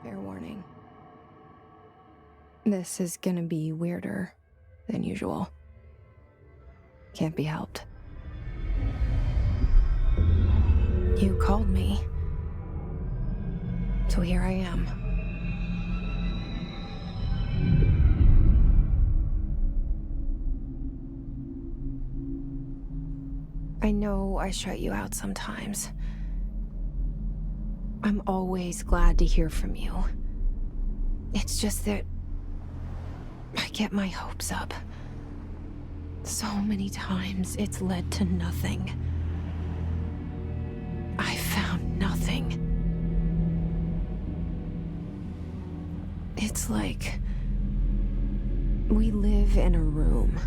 Fair warning. This is gonna be weirder than usual. Can't be helped. You called me. So here I am. I know I shut you out sometimes. I'm always glad to hear from you. It's just that I get my hopes up. So many times it's led to nothing. I found nothing. It's like we live in a room,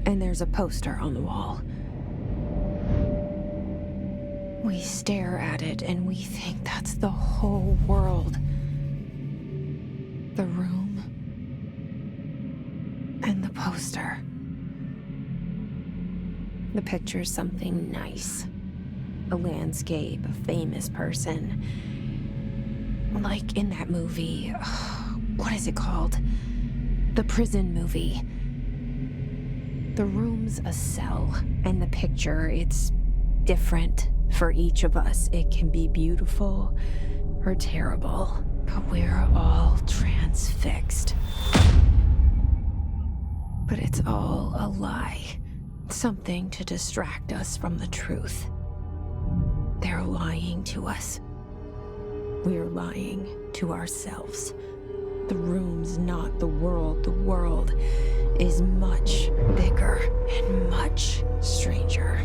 and there's a poster on the wall. We stare at it and we think that's the whole world. The room and the poster. The picture's something nice. A landscape, a famous person. Like in that movie, what is it called? The prison movie. The room's a cell, and the picture, it's different for each of us. It can be beautiful or terrible, but we're all transfixed. But it's all a lie. Something to distract us from the truth. They're lying to us. We're lying to ourselves. The room's not the world. The world is much bigger and much stranger.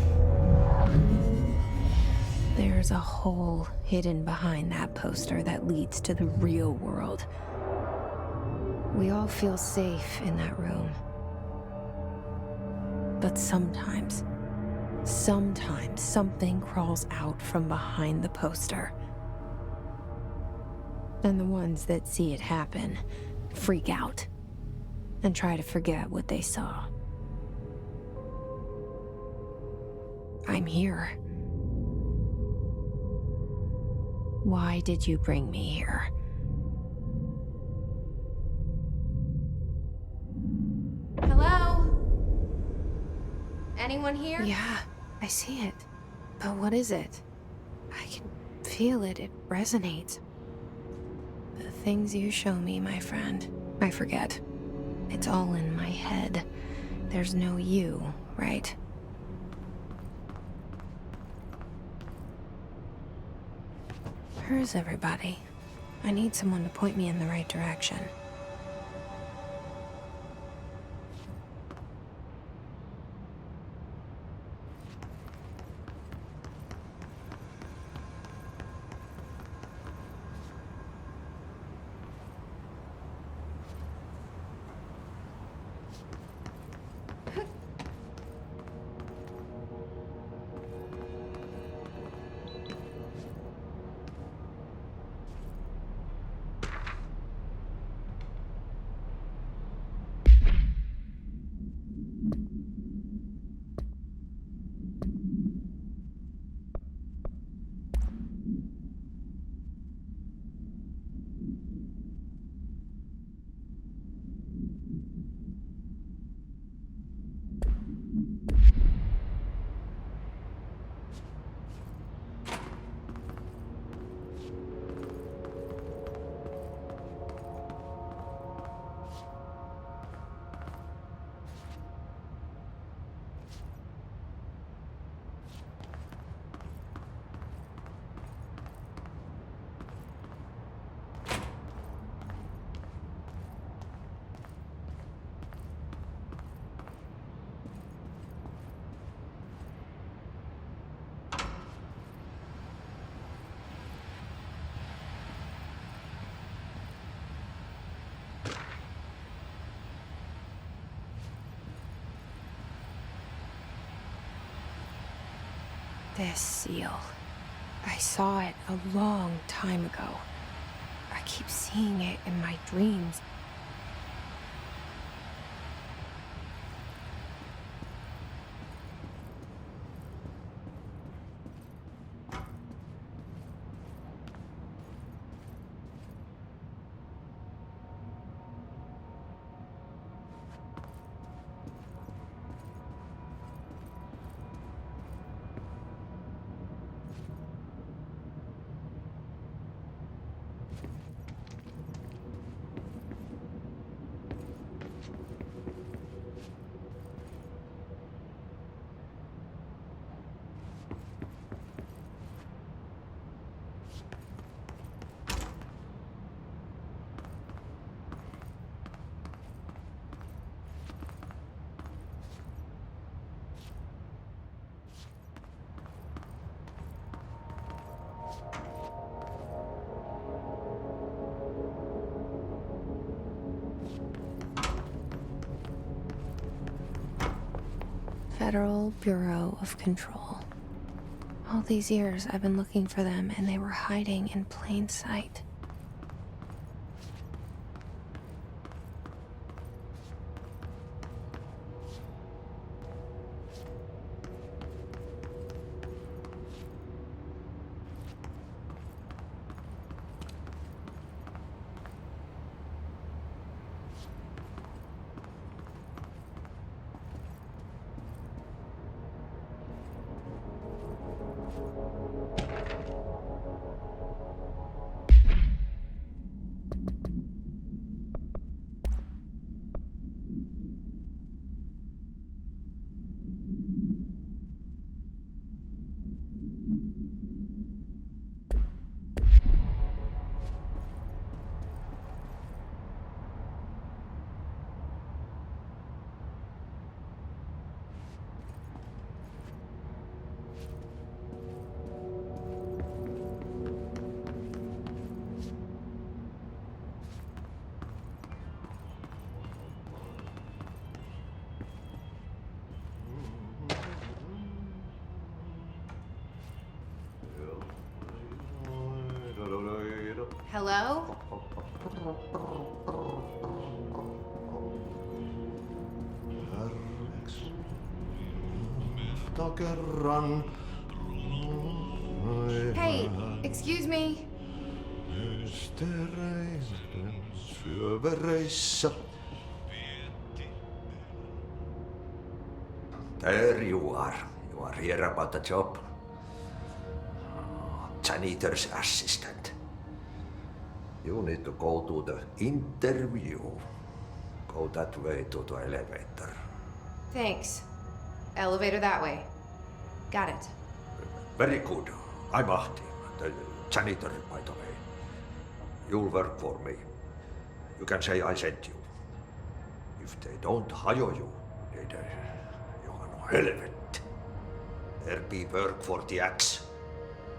There's a hole hidden behind that poster that leads to the real world. We all feel safe in that room. But sometimes something crawls out from behind the poster. And the ones that see it happen freak out and try to forget what they saw. I'm here. Why did you bring me here? Hello? Anyone here? Yeah, I see it. But what is it? I can feel it. It resonates. The things you show me, my friend, I forget. It's all in my head. There's no you, right? Where is everybody? I need someone to point me in the right direction. This seal. I saw it a long time ago. I keep seeing it in my dreams. Federal Bureau of Control. All these years I've been looking for them, and they were hiding in plain sight. Hello? Hey, excuse me. There you are. You are here about the job. Janitor's assistant. You need to go to the interview. Go that way to the elevator. Thanks. Elevator that way. Got it. Very good. I'm Ahti, the janitor, by the way. You'll work for me. You can say I sent you. If they don't hire you, then you're no helvet. There be work for the axe.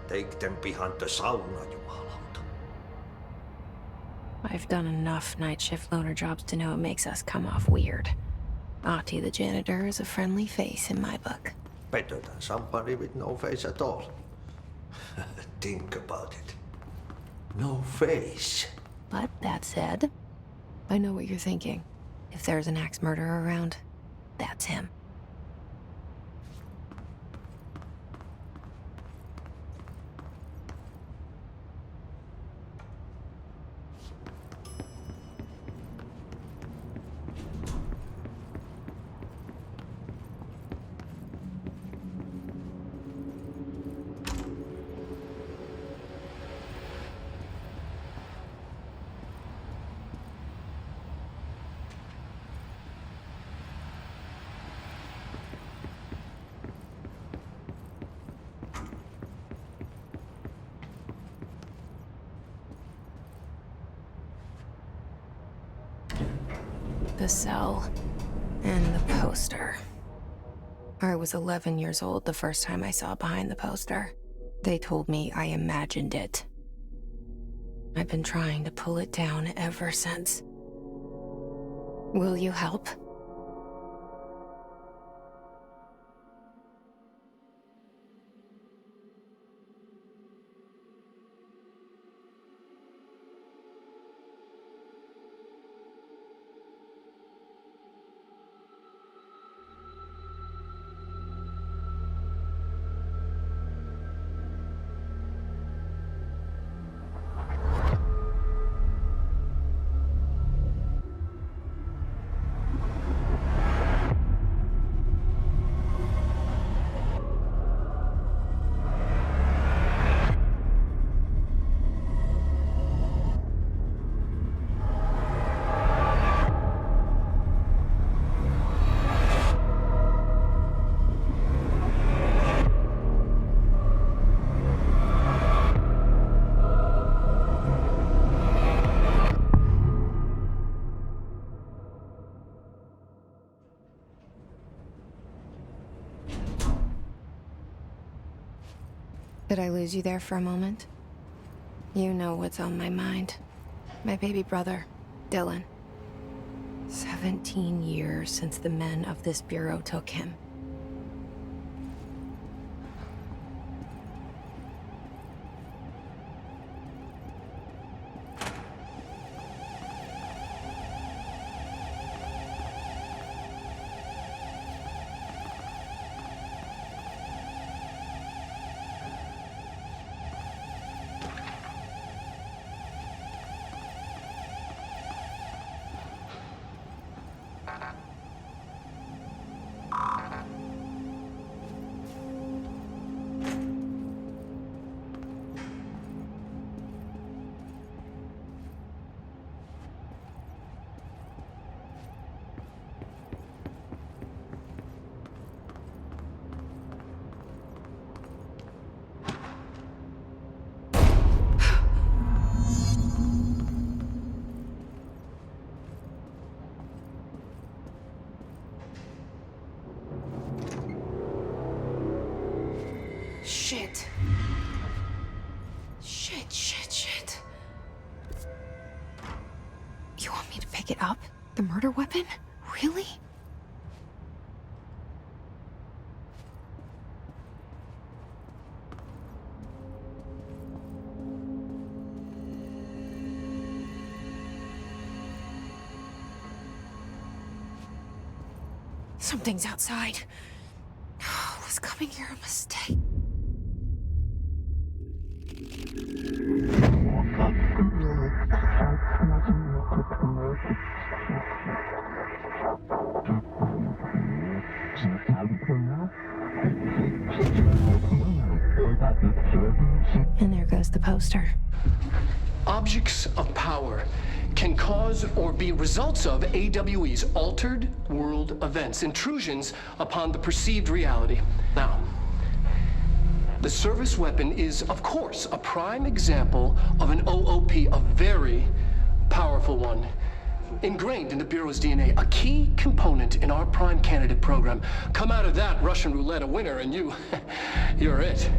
Take them behind the sauna, jumalauta. I've done enough night shift loner jobs to know it makes us come off weird. Ahti the janitor is a friendly face in my book. Better than somebody with no face at all. Think about it. No face. But that said, I know what you're thinking. If there's an axe murderer around, that's him. The cell and the poster. I was 11 years old the first time I saw behind the poster. They told me I imagined it. I've been trying to pull it down ever since. Will you help? Did I lose you there for a moment? You know what's on my mind. My baby brother, Dylan. 17 years since the men of this bureau took him. pick it up? The murder weapon? Really? Something's outside. Was coming here a mistake? And there goes the poster. Objects of power can cause or be results of AWE's altered world events, intrusions upon the perceived reality. Now, the service weapon is, of course, a prime example of an OOP, a very powerful one, ingrained in the Bureau's DNA, a key component in our prime candidate program. Come out of that Russian roulette a winner and you're it.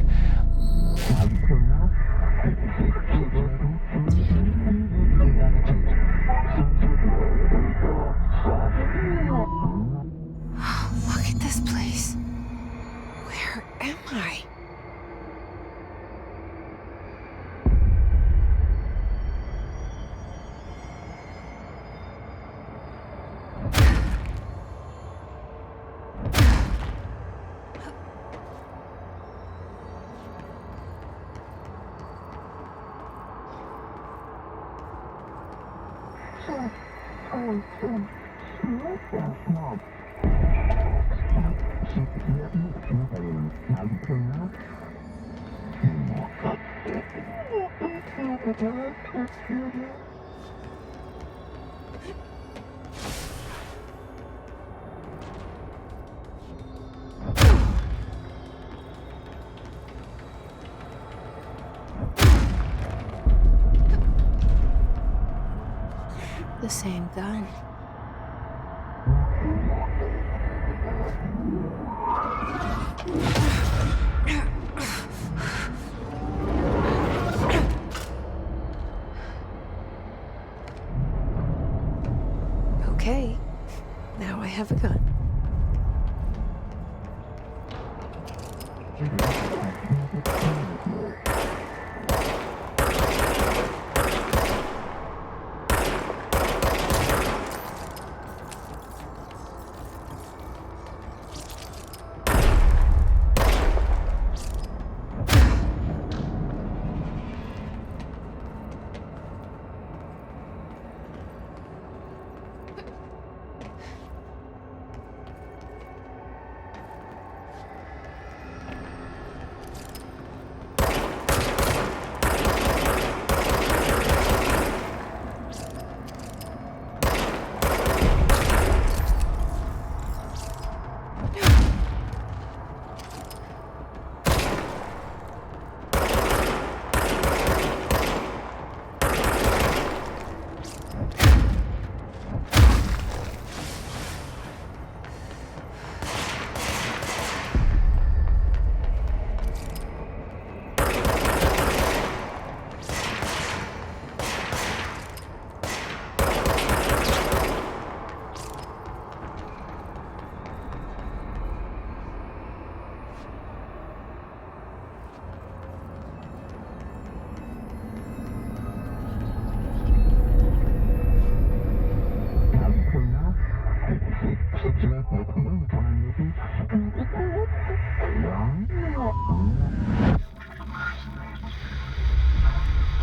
Look at this place. Where am I? The same gun. Okay, now I have a gun.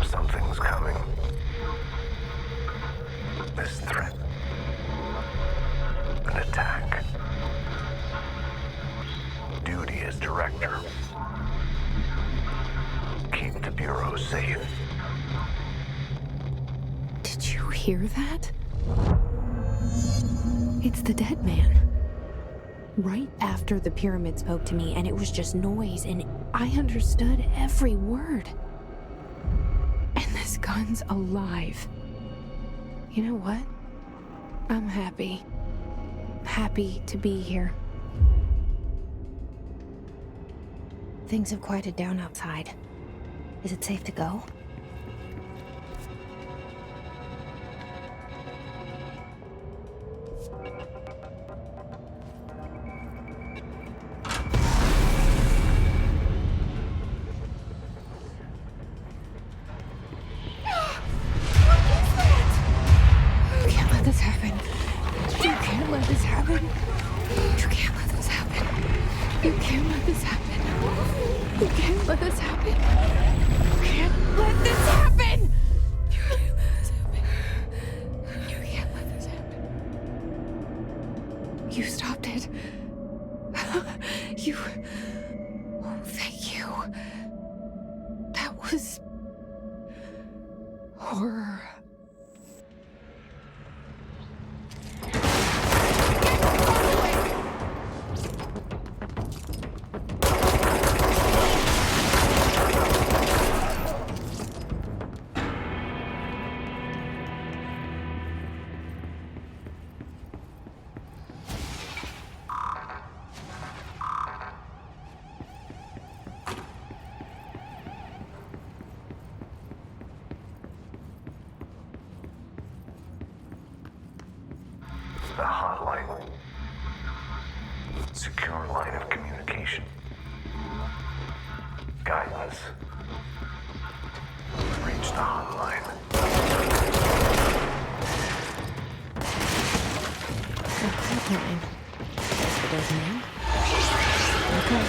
Something's coming. This threat. An attack. Duty as director. Keep the Bureau safe. Did you hear that? It's the dead man. Right after the pyramid spoke to me, and it was just noise, and I understood every word. And this gun's alive. You know what? I'm happy. Happy to be here. Things have quieted down outside. Is it safe to go? horror. The hotline. Secure line of communication. Guidance. Reach the hotline. Hotline. It doesn't mean. Okay.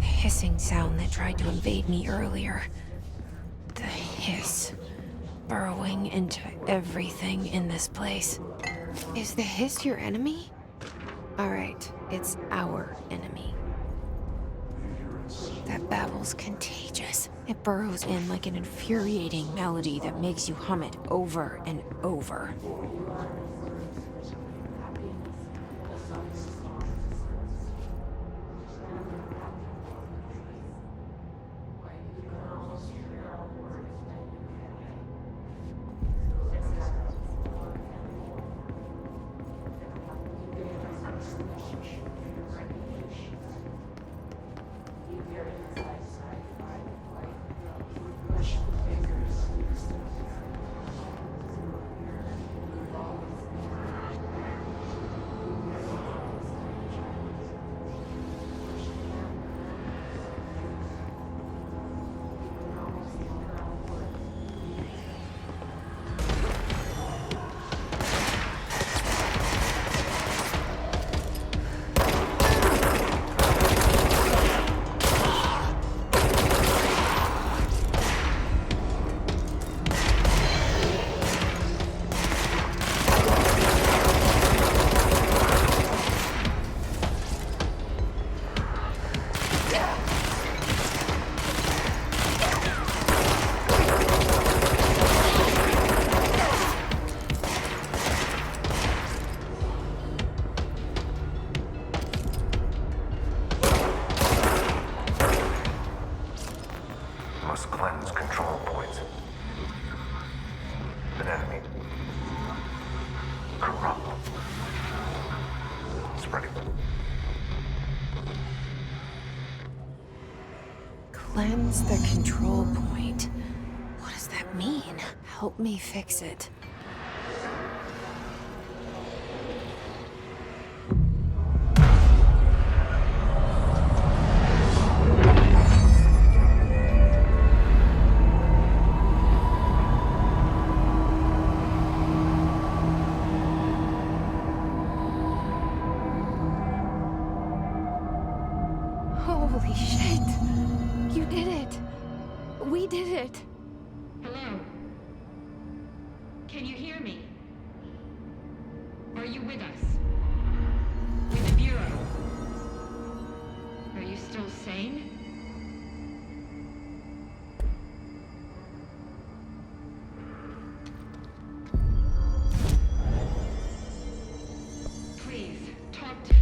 Hissing sound that tried to invade me earlier. The hiss. Burrowing into everything in this place. Is the hiss your enemy? Alright, it's our enemy. That babble's contagious. It burrows in like an infuriating melody that makes you hum it over and over. Must cleanse control points. An enemy. Corrupt. Spreading. Cleanse the control point. What does that mean? Help me fix it. Holy shit! You did it! We did it! Hello? Can you hear me? Are you with us? With the Bureau? Are you still sane? Please, talk to...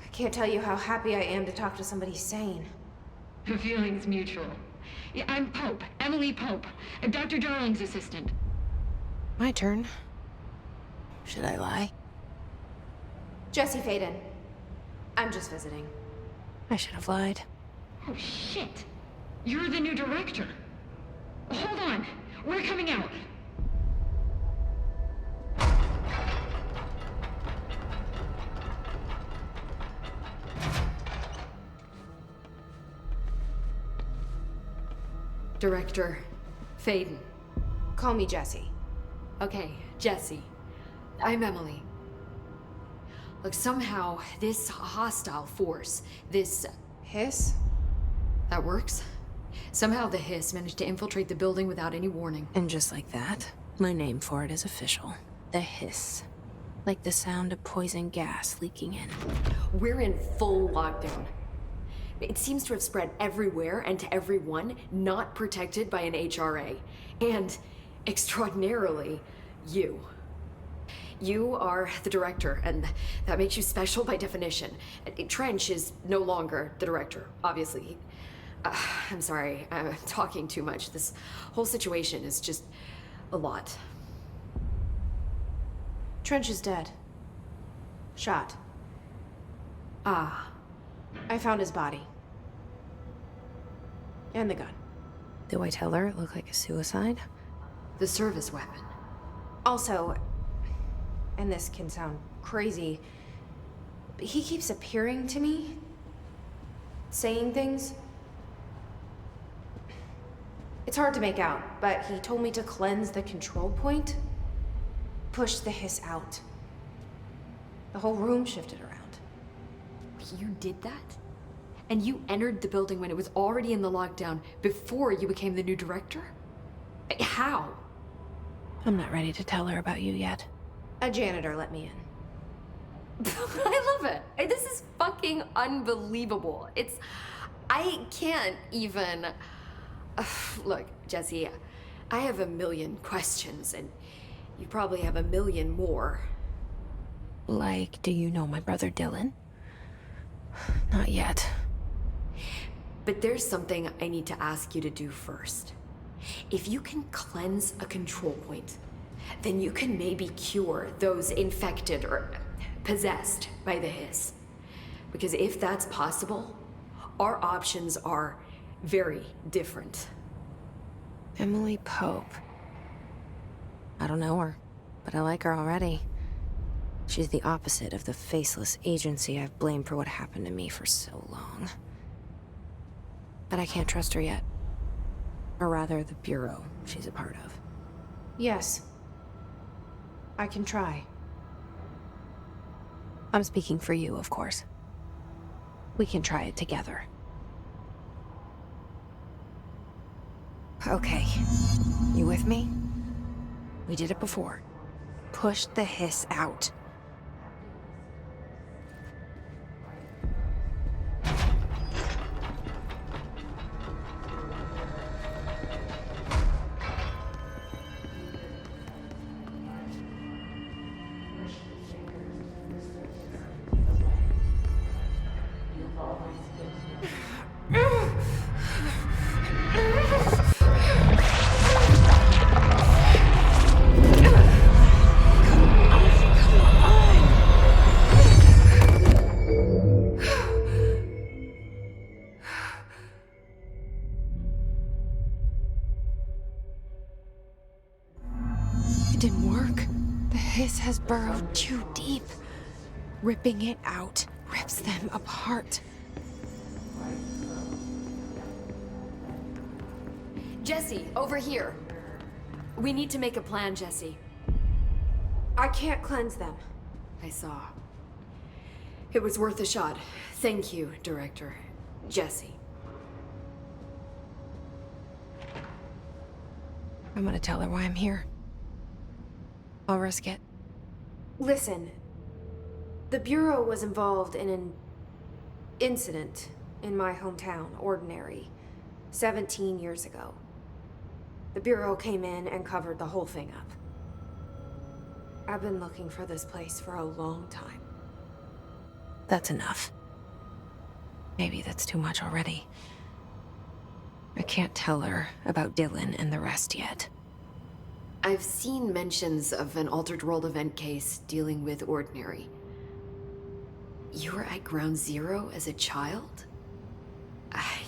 I can't tell you how happy I am to talk to somebody sane. The feeling's mutual. Yeah, I'm Pope, Emily Pope, Dr. Darling's assistant. My turn. Should I lie? Jesse Faden. I'm just visiting. I should have lied. Oh, shit. You're the new director. Hold on. We're coming out. Director Faden. Call me Jesse. Okay, Jesse. I'm Emily. Look, somehow this hostile force, this... Hiss? that works? Somehow the hiss managed to infiltrate the building without any warning. And just like that, my name for it is official. The hiss. Like the sound of poison gas leaking in. We're in full lockdown. It seems to have spread everywhere and to everyone not protected by an HRA. And, extraordinarily, you. You are the director, and that makes you special by definition. Trench is no longer the director, obviously. I'm sorry, I'm talking too much. This whole situation is just a lot. Trench is dead. Shot. Ah. I found his body. And the gun. Do I tell her it looked like a suicide? The service weapon. Also, and this can sound crazy, but he keeps appearing to me, saying things. It's hard to make out, but he told me to cleanse the control point, push the hiss out. The whole room shifted around. You did that? And you entered the building when it was already in the lockdown before you became the new director? How? I'm not ready to tell her about you yet. A janitor let me in. I love it. This is fucking unbelievable. I can't even... Look, Jesse, I have a million questions, and you probably have a million more. Like, do you know my brother Dylan? Not yet. But there's something I need to ask you to do first. If you can cleanse a control point, then you can maybe cure those infected or possessed by the hiss. Because if that's possible, our options are very different. Emily Pope. I don't know her, but I like her already. She's the opposite of the faceless agency I've blamed for what happened to me for so long. But I can't trust her yet. Or rather, the bureau she's a part of. Yes. I can try. I'm speaking for you, of course. We can try it together. Okay. You with me? We did it before. Push the hiss out. It didn't work. The hiss has burrowed too deep. Ripping it out rips them apart. Jesse, over here. We need to make a plan, Jesse. I can't cleanse them. I saw. It was worth a shot. Thank you, Director. Jesse. I'm gonna tell her why I'm here. I'll risk it. Listen, the Bureau was involved in an incident in my hometown, Ordinary, 17 years ago. The Bureau came in and covered the whole thing up. I've been looking for this place for a long time. That's enough. Maybe that's too much already. I can't tell her about Dylan and the rest yet. I've seen mentions of an Altered World event case dealing with Ordinary. You were at Ground Zero as a child?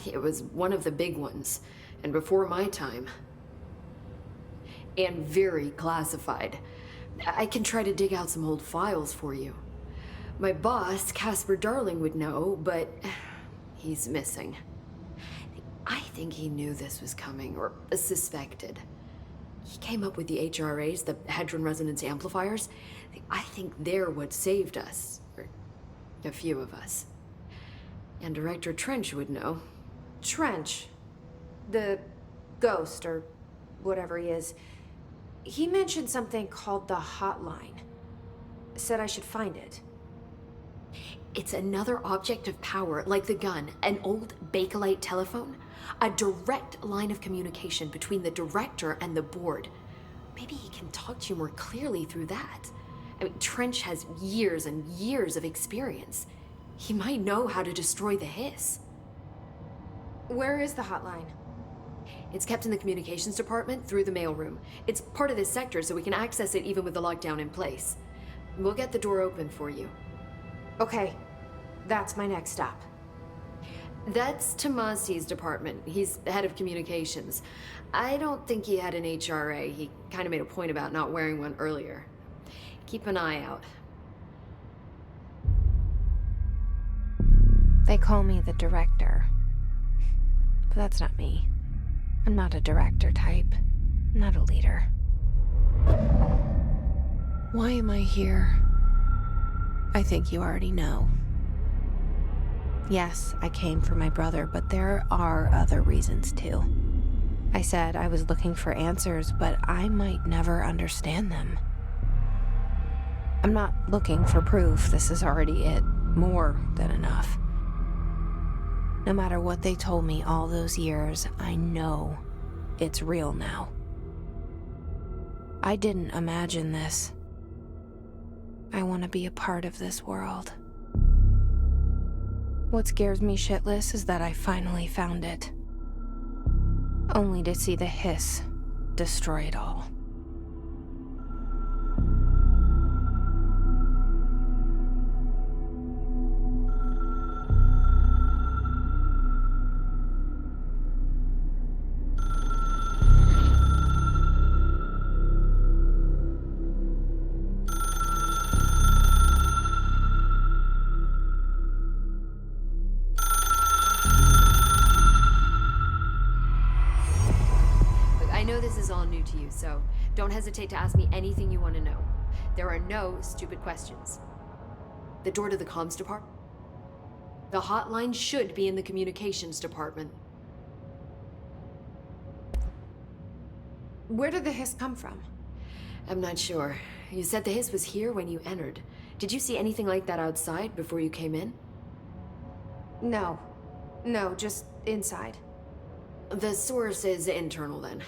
It was one of the big ones, and before my time. And very classified. I can try to dig out some old files for you. My boss, Casper Darling, would know, but he's missing. I think he knew this was coming, or suspected. He came up with the HRAs, the Hadron Resonance Amplifiers. I think they're what saved us. Or a few of us. And Director Trench would know. Trench, the ghost, or whatever he is, he mentioned something called the Hotline. Said I should find it. It's another object of power, like the gun, an old Bakelite telephone. A direct line of communication between the director and the board. Maybe he can talk to you more clearly through that. I mean, Trench has years and years of experience. He might know how to destroy the hiss. Where is the hotline? It's kept in the communications department through the mailroom. It's part of this sector, so we can access it even with the lockdown in place. We'll get the door open for you. Okay, that's my next stop. That's Tomasi's department. He's the head of communications. I don't think he had an HRA. He kind of made a point about not wearing one earlier. Keep an eye out. They call me the director. But that's not me. I'm not a director type. I'm not a leader. Why am I here? I think you already know. Yes, I came for my brother, but there are other reasons too. I said I was looking for answers, but I might never understand them. I'm not looking for proof. This is already it. More than enough. No matter what they told me all those years, I know it's real now. I didn't imagine this. I want to be a part of this world. What scares me shitless is that I finally found it. Only to see the hiss destroy it all. I know this is all new to you, so don't hesitate to ask me anything you want to know. There are no stupid questions. The door to the comms department? The hotline should be in the communications department. Where did the hiss come from? I'm not sure. You said the hiss was here when you entered. Did you see anything like that outside before you came in? No. No, just inside. The source is internal then.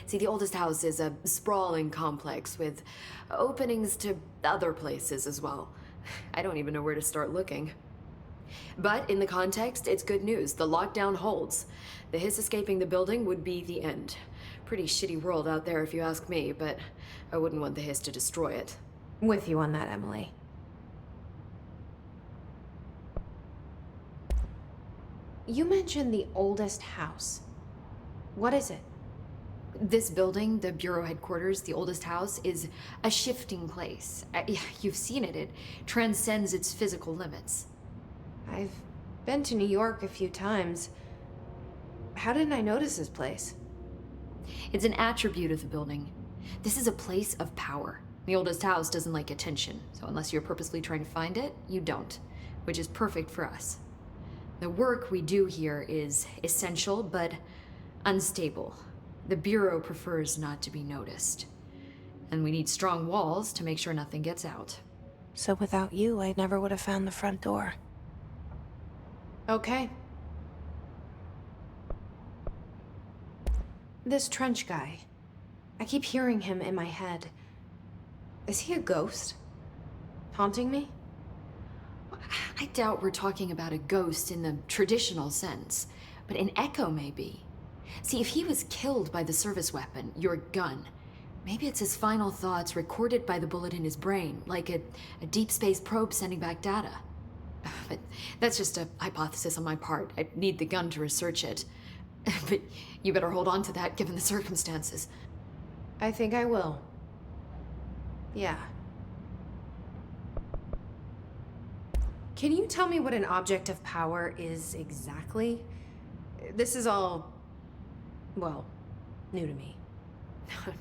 See, the oldest house is a sprawling complex with openings to other places as well. I don't even know where to start looking. But in the context, it's good news. The lockdown holds. The hiss escaping the building would be the end. Pretty shitty world out there if you ask me, but I wouldn't want the hiss to destroy it. With you on that, Emily. You mentioned the oldest house. What is it? This building, the Bureau headquarters, the oldest house, is a shifting place. You've seen it. It transcends its physical limits. I've been to New York a few times. How didn't I notice this place? It's an attribute of the building. This is a place of power. The oldest house doesn't like attention, so unless you're purposely trying to find it, you don't, which is perfect for us. The work we do here is essential, but unstable. The Bureau prefers not to be noticed. And we need strong walls to make sure nothing gets out. So without you, I never would have found the front door. Okay. This Trench guy. I keep hearing him in my head. Is he a ghost? Haunting me? I doubt we're talking about a ghost in the traditional sense, but an echo maybe. See, if he was killed by the service weapon, your gun, maybe it's his final thoughts recorded by the bullet in his brain, like a deep space probe sending back data. But that's just a hypothesis on my part. I need the gun to research it. But you better hold on to that given the circumstances. I think I will. Yeah. Can you tell me what an object of power is exactly? This is all, well, new to me.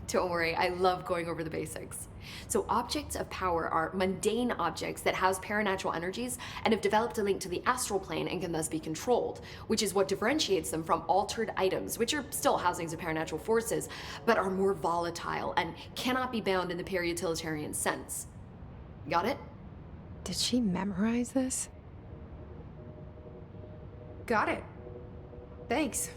Don't worry, I love going over the basics. So objects of power are mundane objects that house paranatural energies and have developed a link to the astral plane and can thus be controlled, which is what differentiates them from altered items, which are still housings of paranatural forces, but are more volatile and cannot be bound in the peri-utilitarian sense. Got it? Did she memorize this? Got it. Thanks.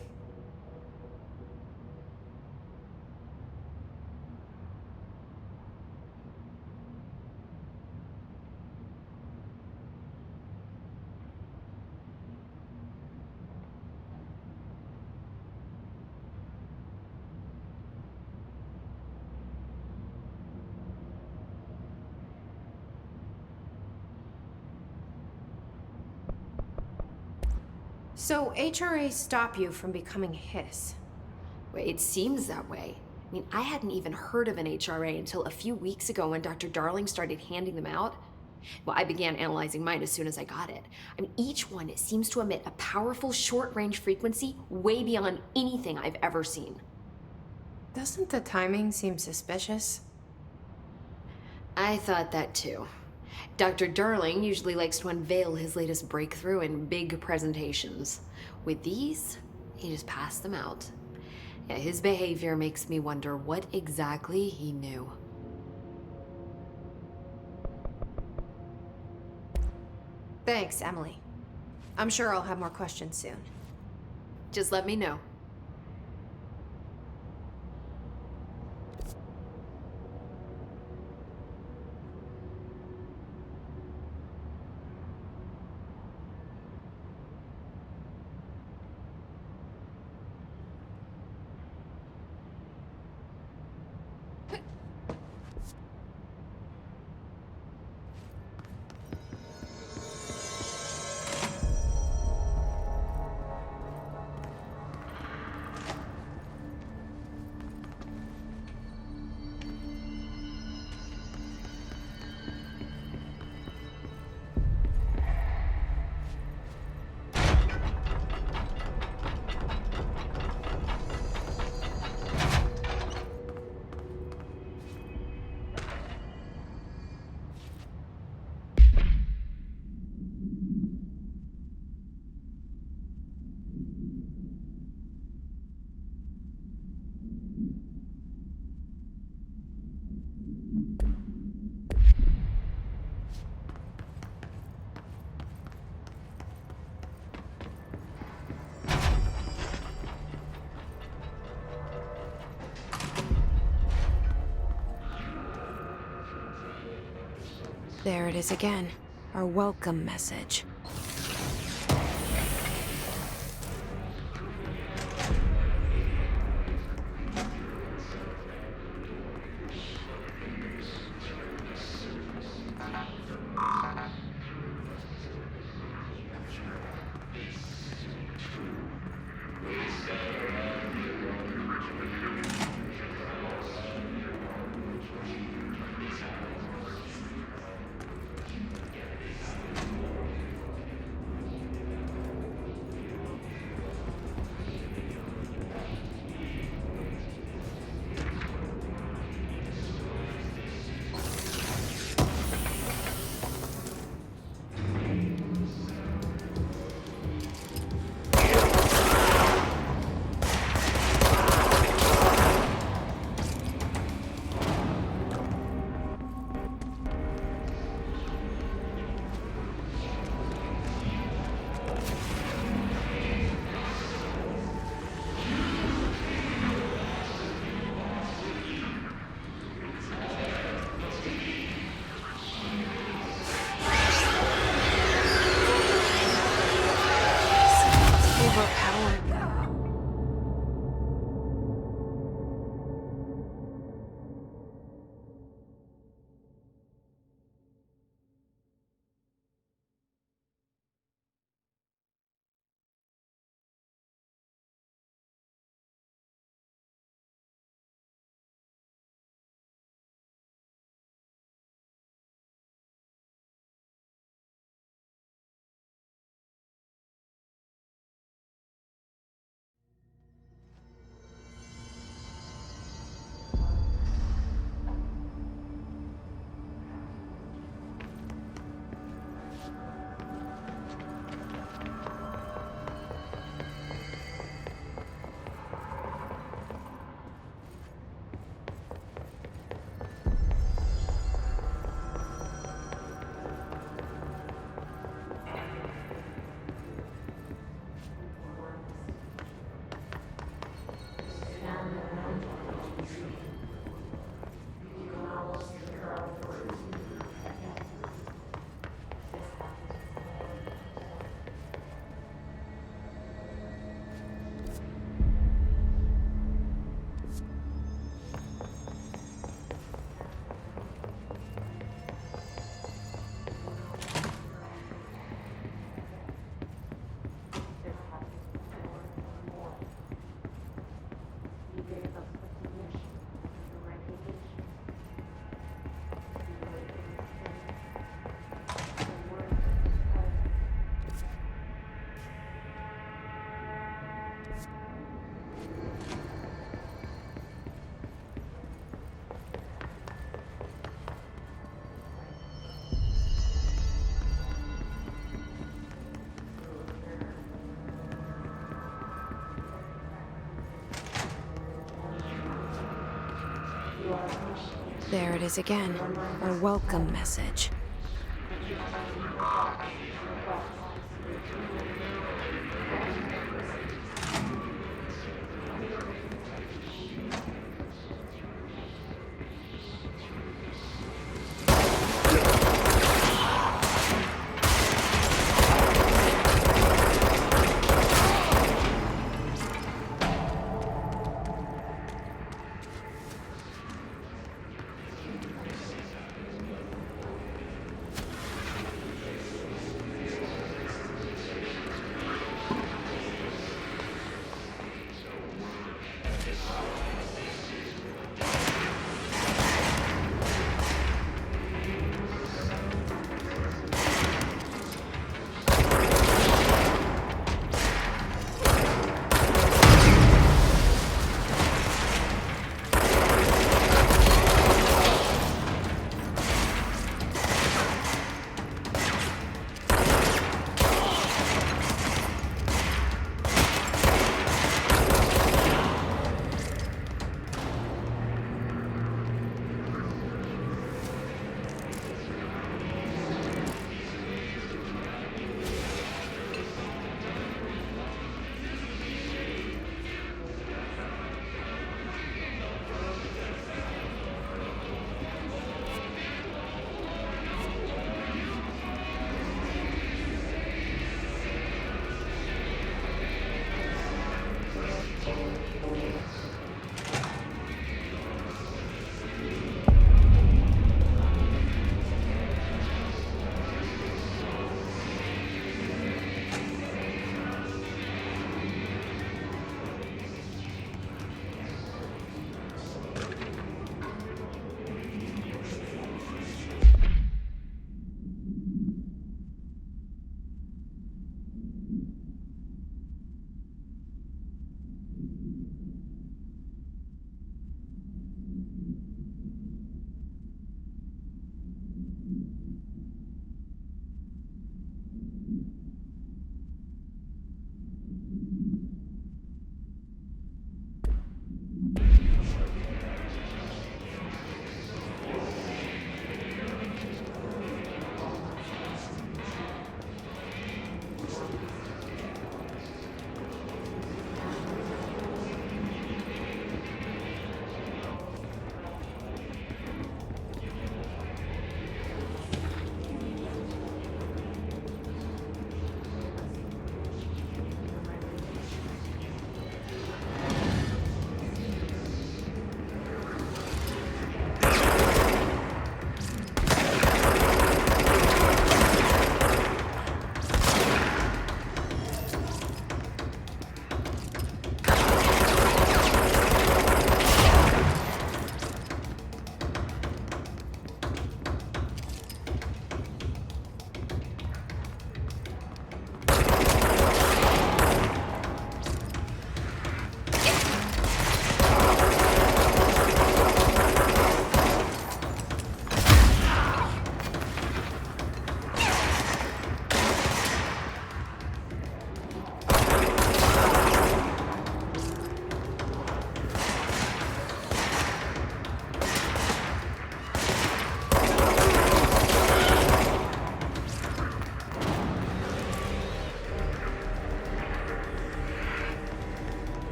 So HRA stop you from becoming Hiss? Well, it seems that way. I mean, I hadn't even heard of an HRA until a few weeks ago when Dr. Darling started handing them out. Well, I began analyzing mine as soon as I got it. I mean, each one seems to emit a powerful short-range frequency way beyond anything I've ever seen. Doesn't the timing seem suspicious? I thought that too. Dr. Darling usually likes to unveil his latest breakthrough in big presentations. With these, he just passed them out. Yeah, his behavior makes me wonder what exactly he knew. Thanks, Emily. I'm sure I'll have more questions soon. Just let me know. There it is again. Our welcome message. Overpowered, though. There it is again. Our welcome message.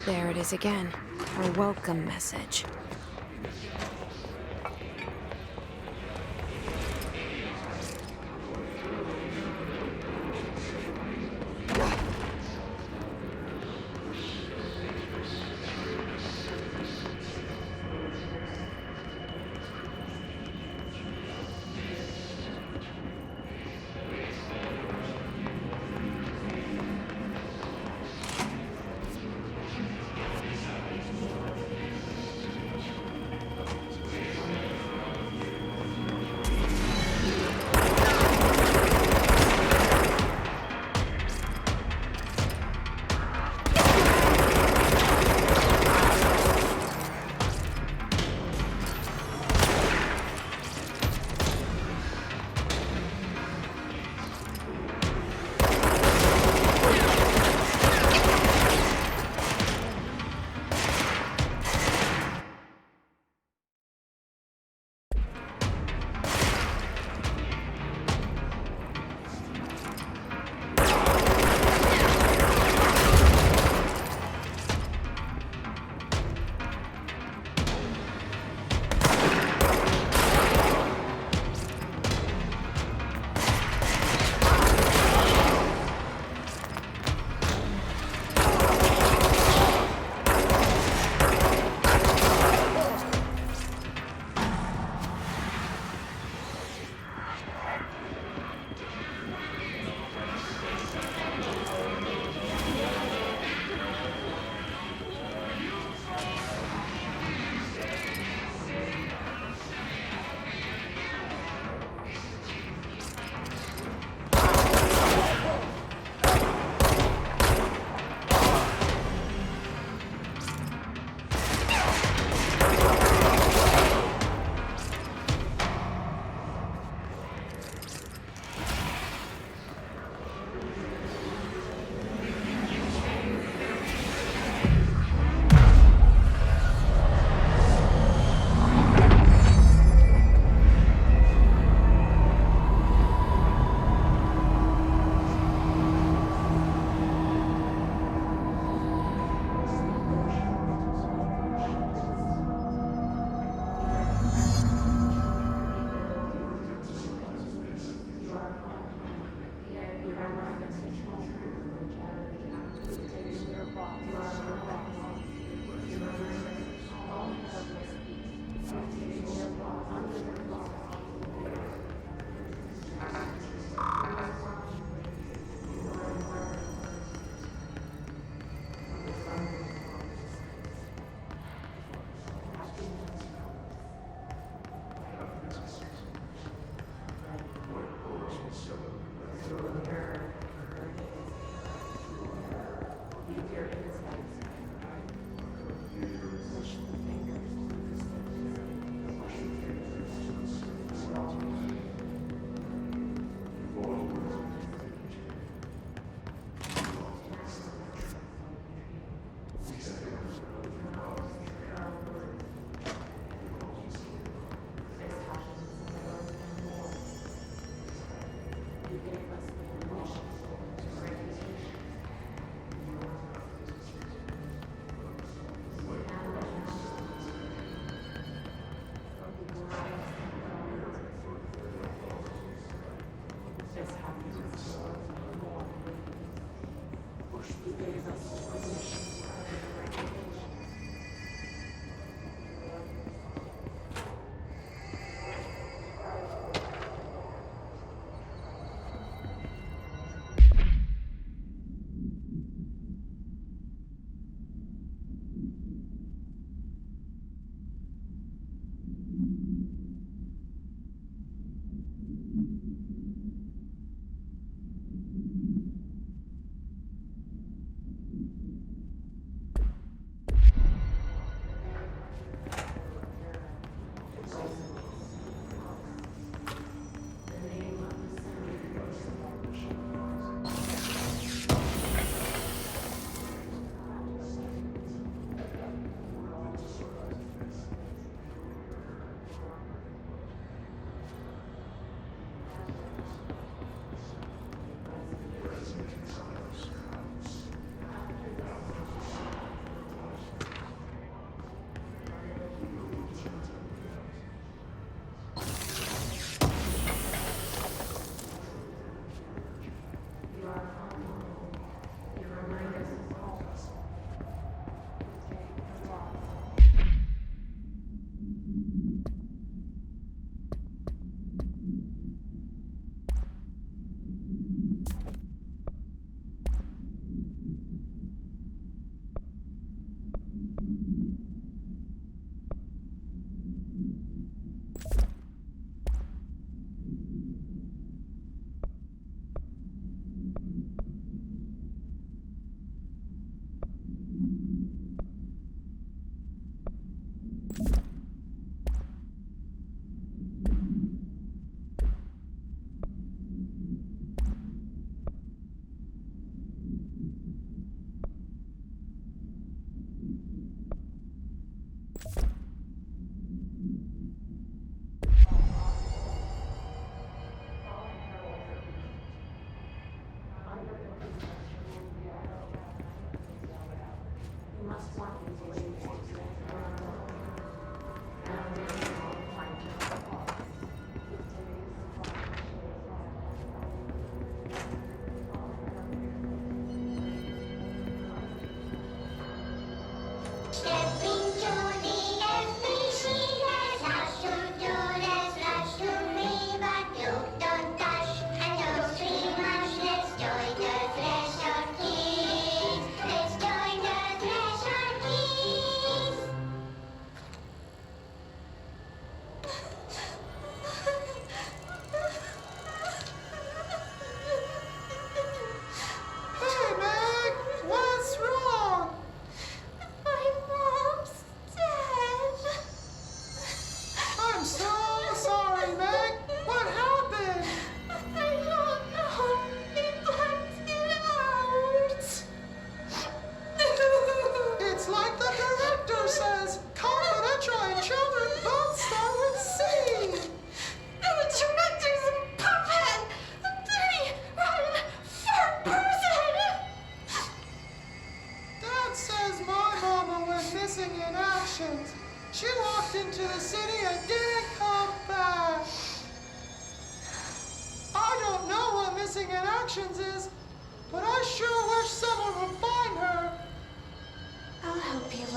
There it is again. Our welcome message.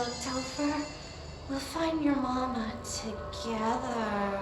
look, Topher. We'll find your mama together.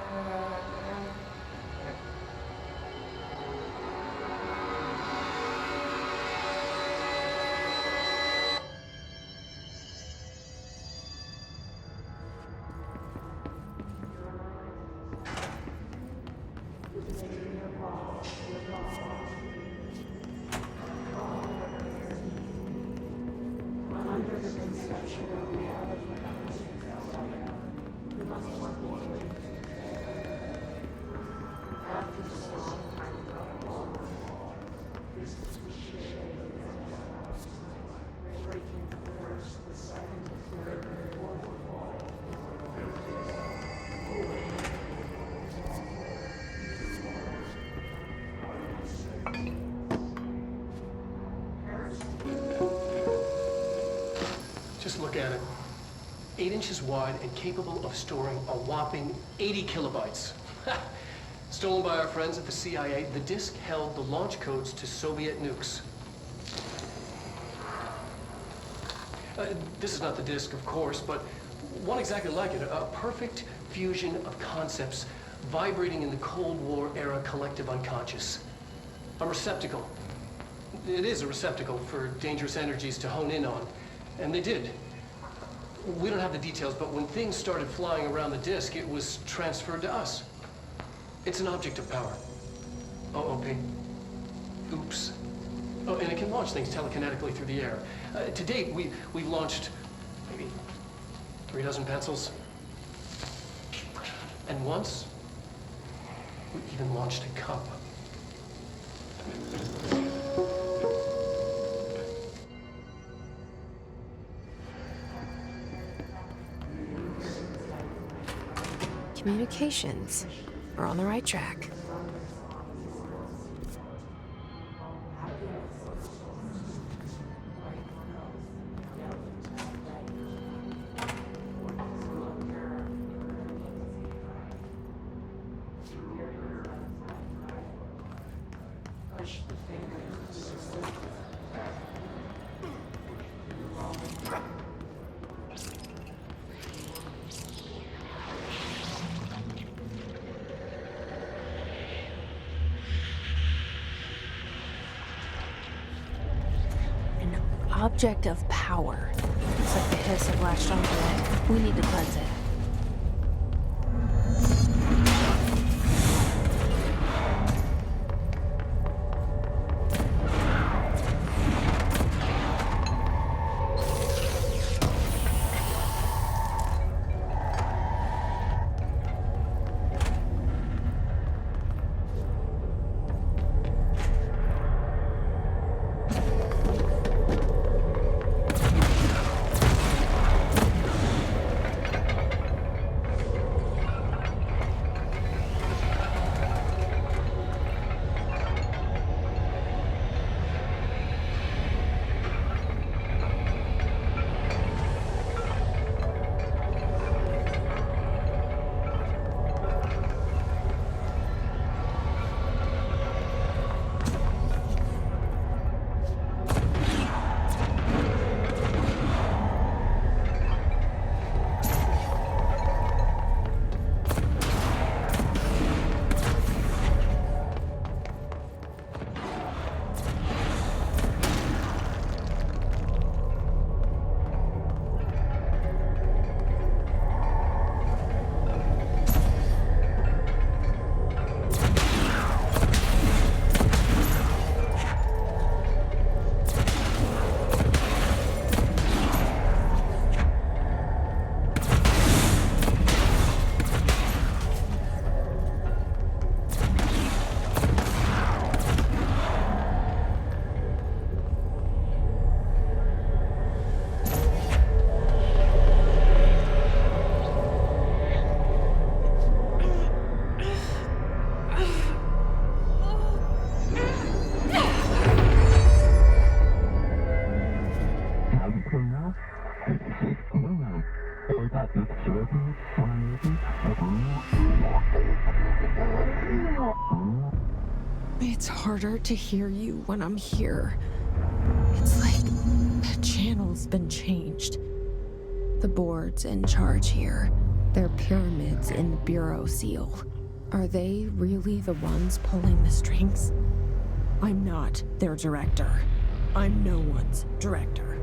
Just look at it. 8 inches wide and capable of storing a whopping 80 kilobytes. Stolen by our friends at the CIA, the disk held the launch codes to Soviet nukes. This is not the disk, of course, but one exactly like it. A perfect fusion of concepts vibrating in the Cold War era collective unconscious. A receptacle. It is a receptacle for dangerous energies to hone in on. And they did. We don't have the details, but when things started flying around the disk, it was transferred to us. It's an object of power. OOP. Oops. Oh, and it can launch things telekinetically through the air. To date, we've launched maybe 3 dozen pencils. And once, we even launched a cup. Communications. We're on the right track. Object of power. Looks like the hiss have latched onto it. We need to cleanse it. It's harder to hear you when I'm here. It's like the channel's been changed. The board's in charge here. They're pyramids in the Bureau seal. Are they really the ones pulling the strings? I'm not their director. I'm no one's director.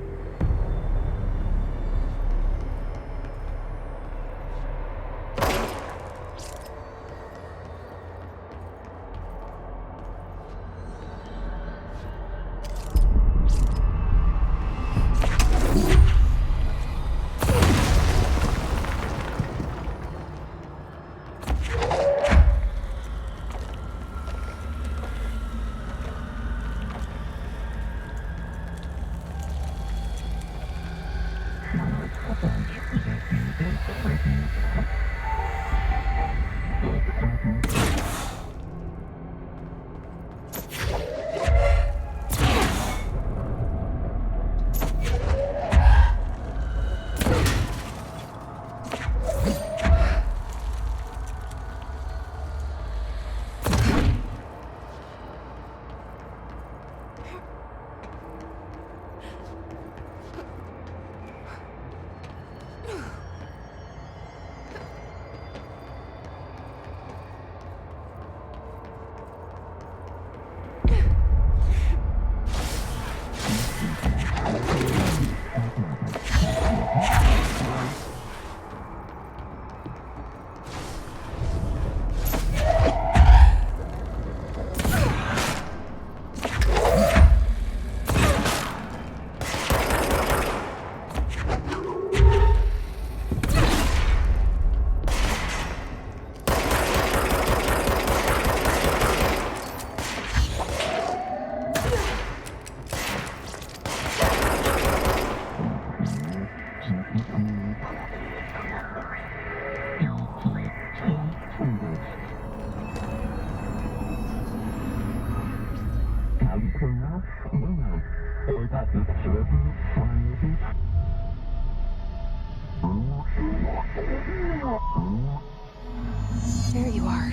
There you are.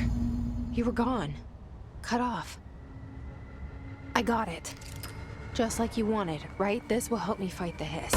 You were gone. Cut off. I got it. Just like you wanted, right? This will help me fight the hiss.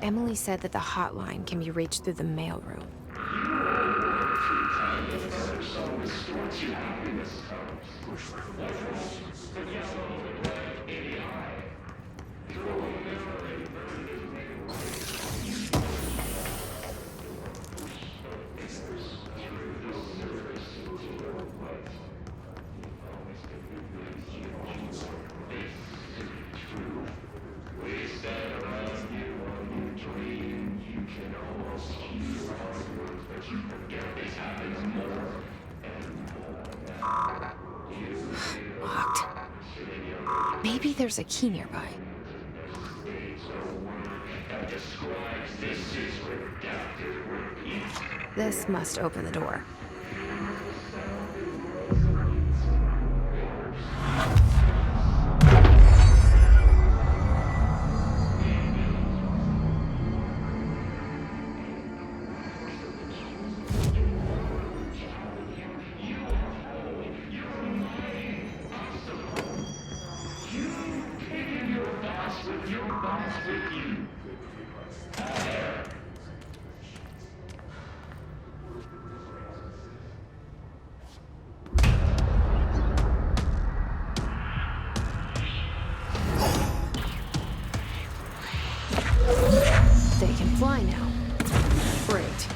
Emily said that the hotline can be reached through the mailroom. Locked. Maybe there's a key nearby. This must open the door. They can fly now. Great.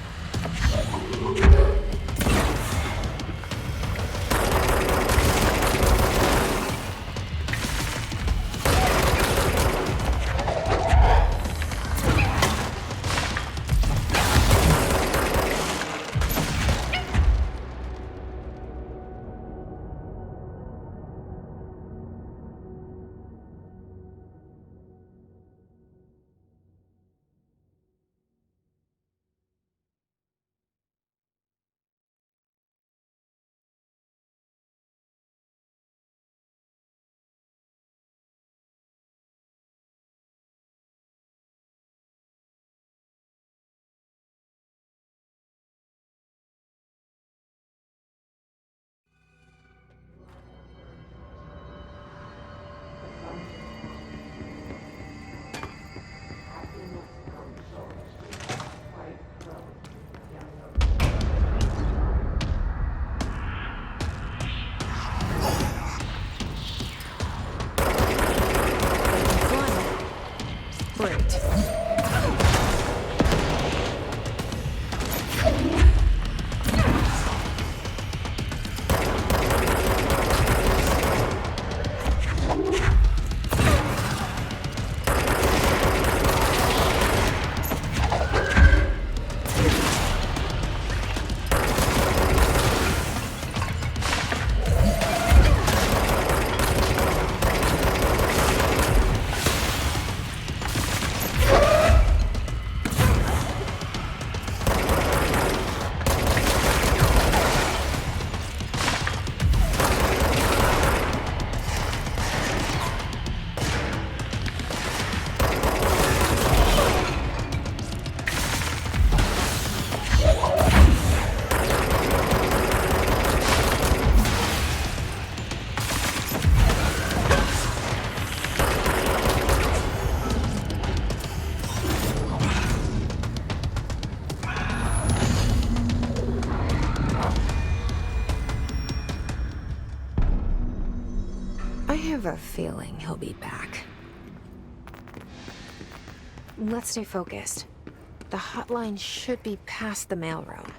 Great. I have a feeling he'll be back. Let's stay focused. The hotline should be past the mailroom.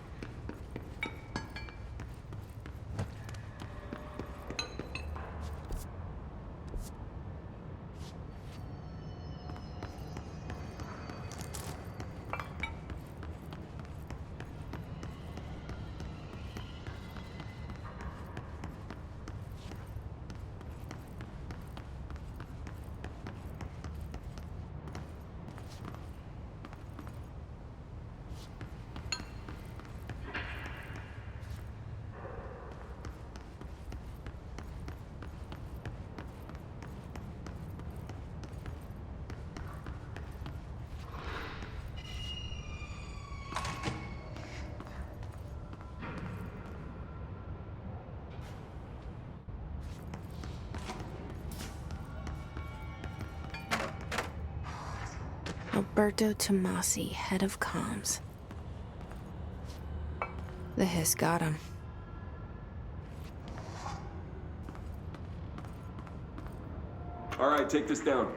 Alberto Tomasi, head of comms. The hiss got him. All right, take this down.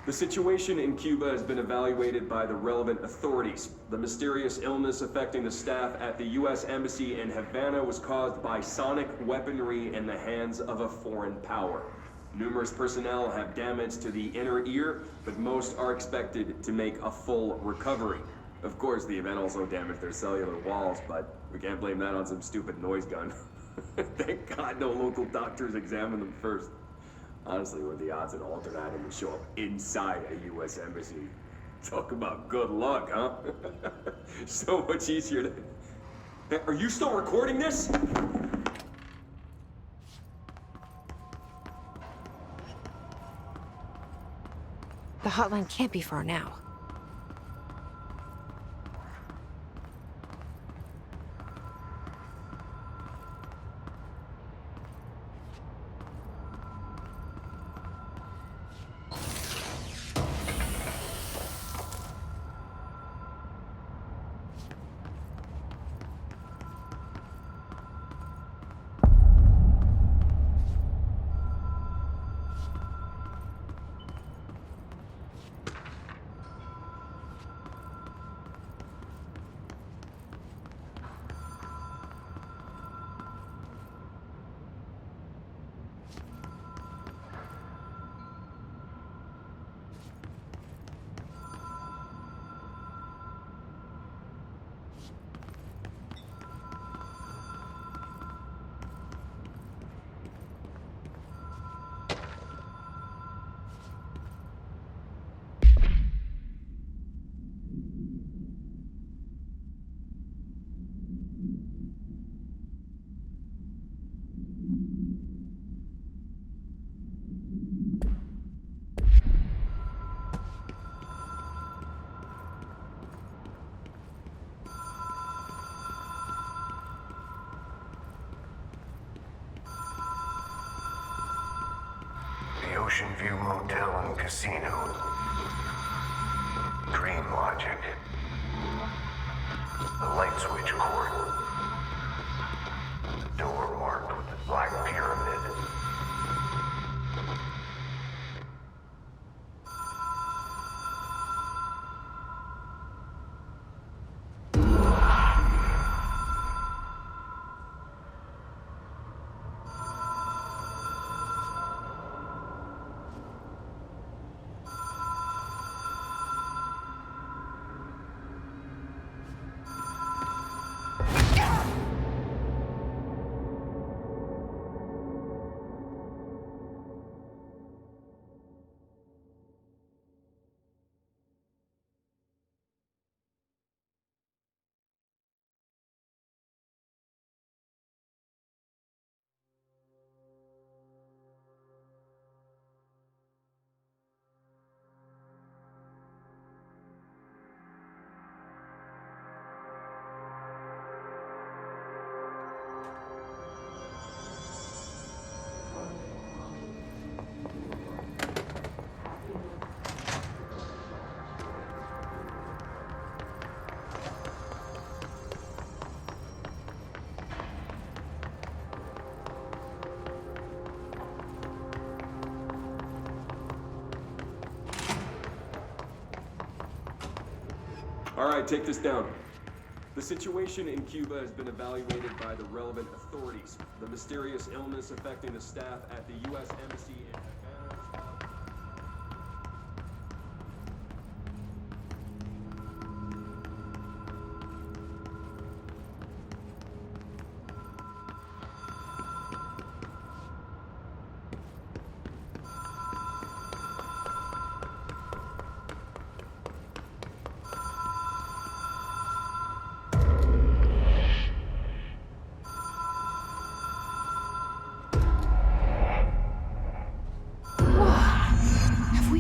The situation in Cuba has been evaluated by the relevant authorities. The mysterious illness affecting the staff at the U.S. Embassy in Havana was caused by sonic weaponry in the hands of a foreign power. Numerous personnel have damage to the inner ear, but most are expected to make a full recovery. Of course, the event also damaged their cellular walls, but we can't blame that on some stupid noise gun. Thank God no local doctors examined them first. Honestly, what are the odds an alternate item would show up inside a U.S. embassy? Talk about good luck, huh? So much easier to... Hey, are you still recording this? The hotline can't be far now. Ocean View Motel and Casino. Dream Logic. The light switch cord. The door marked with the black pyramid. All right, take this down. The situation in Cuba has been evaluated by the relevant authorities. The mysterious illness affecting the staff at the U.S. Embassy in Havana.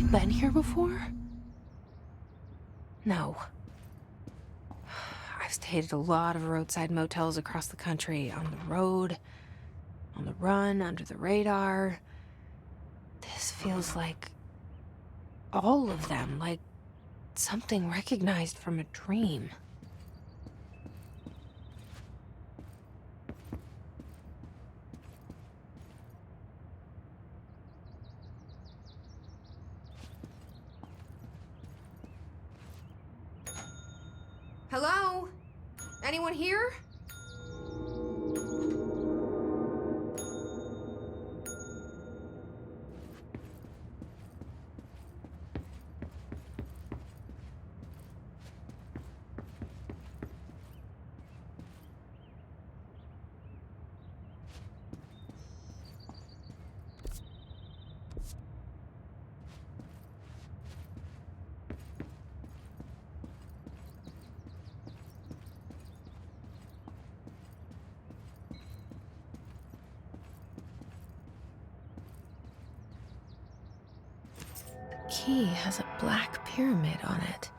Been here before? No. I've stayed at a lot of roadside motels across the country, on the road, on the run, under the radar. This feels like all of them, like something recognized from a dream. Hello? Anyone here? The key has a black pyramid on it.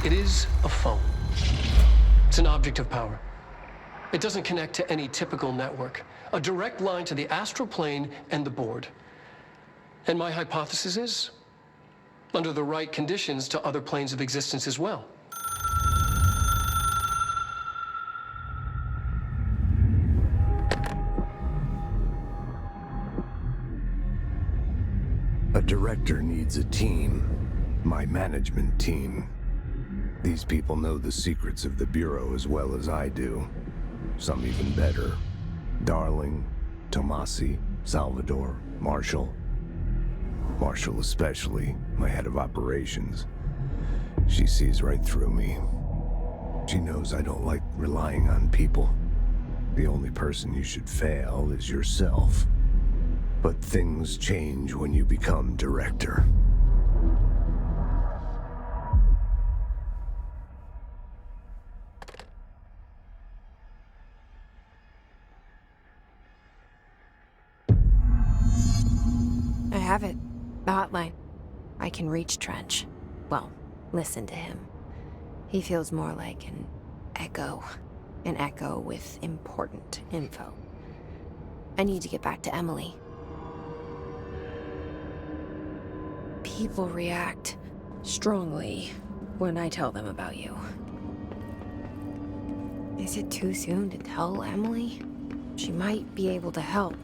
It is a phone. It's an object of power. It doesn't connect to any typical network. A direct line to the astral plane and the board. And my hypothesis is, under the right conditions, to other planes of existence as well. A director needs a team. My management team. These people know the secrets of the Bureau as well as I do. Some even better. Darling, Tomasi, Salvador, Marshall. Marshall especially, my head of operations. She sees right through me. She knows I don't like relying on people. The only person you should fail is yourself. But things change when you become director. I have it. The hotline. I can reach Trench. Well, listen to him. He feels more like an echo. An echo with important info. I need to get back to Emily. People react strongly when I tell them about you. Is it too soon to tell Emily? She might be able to help.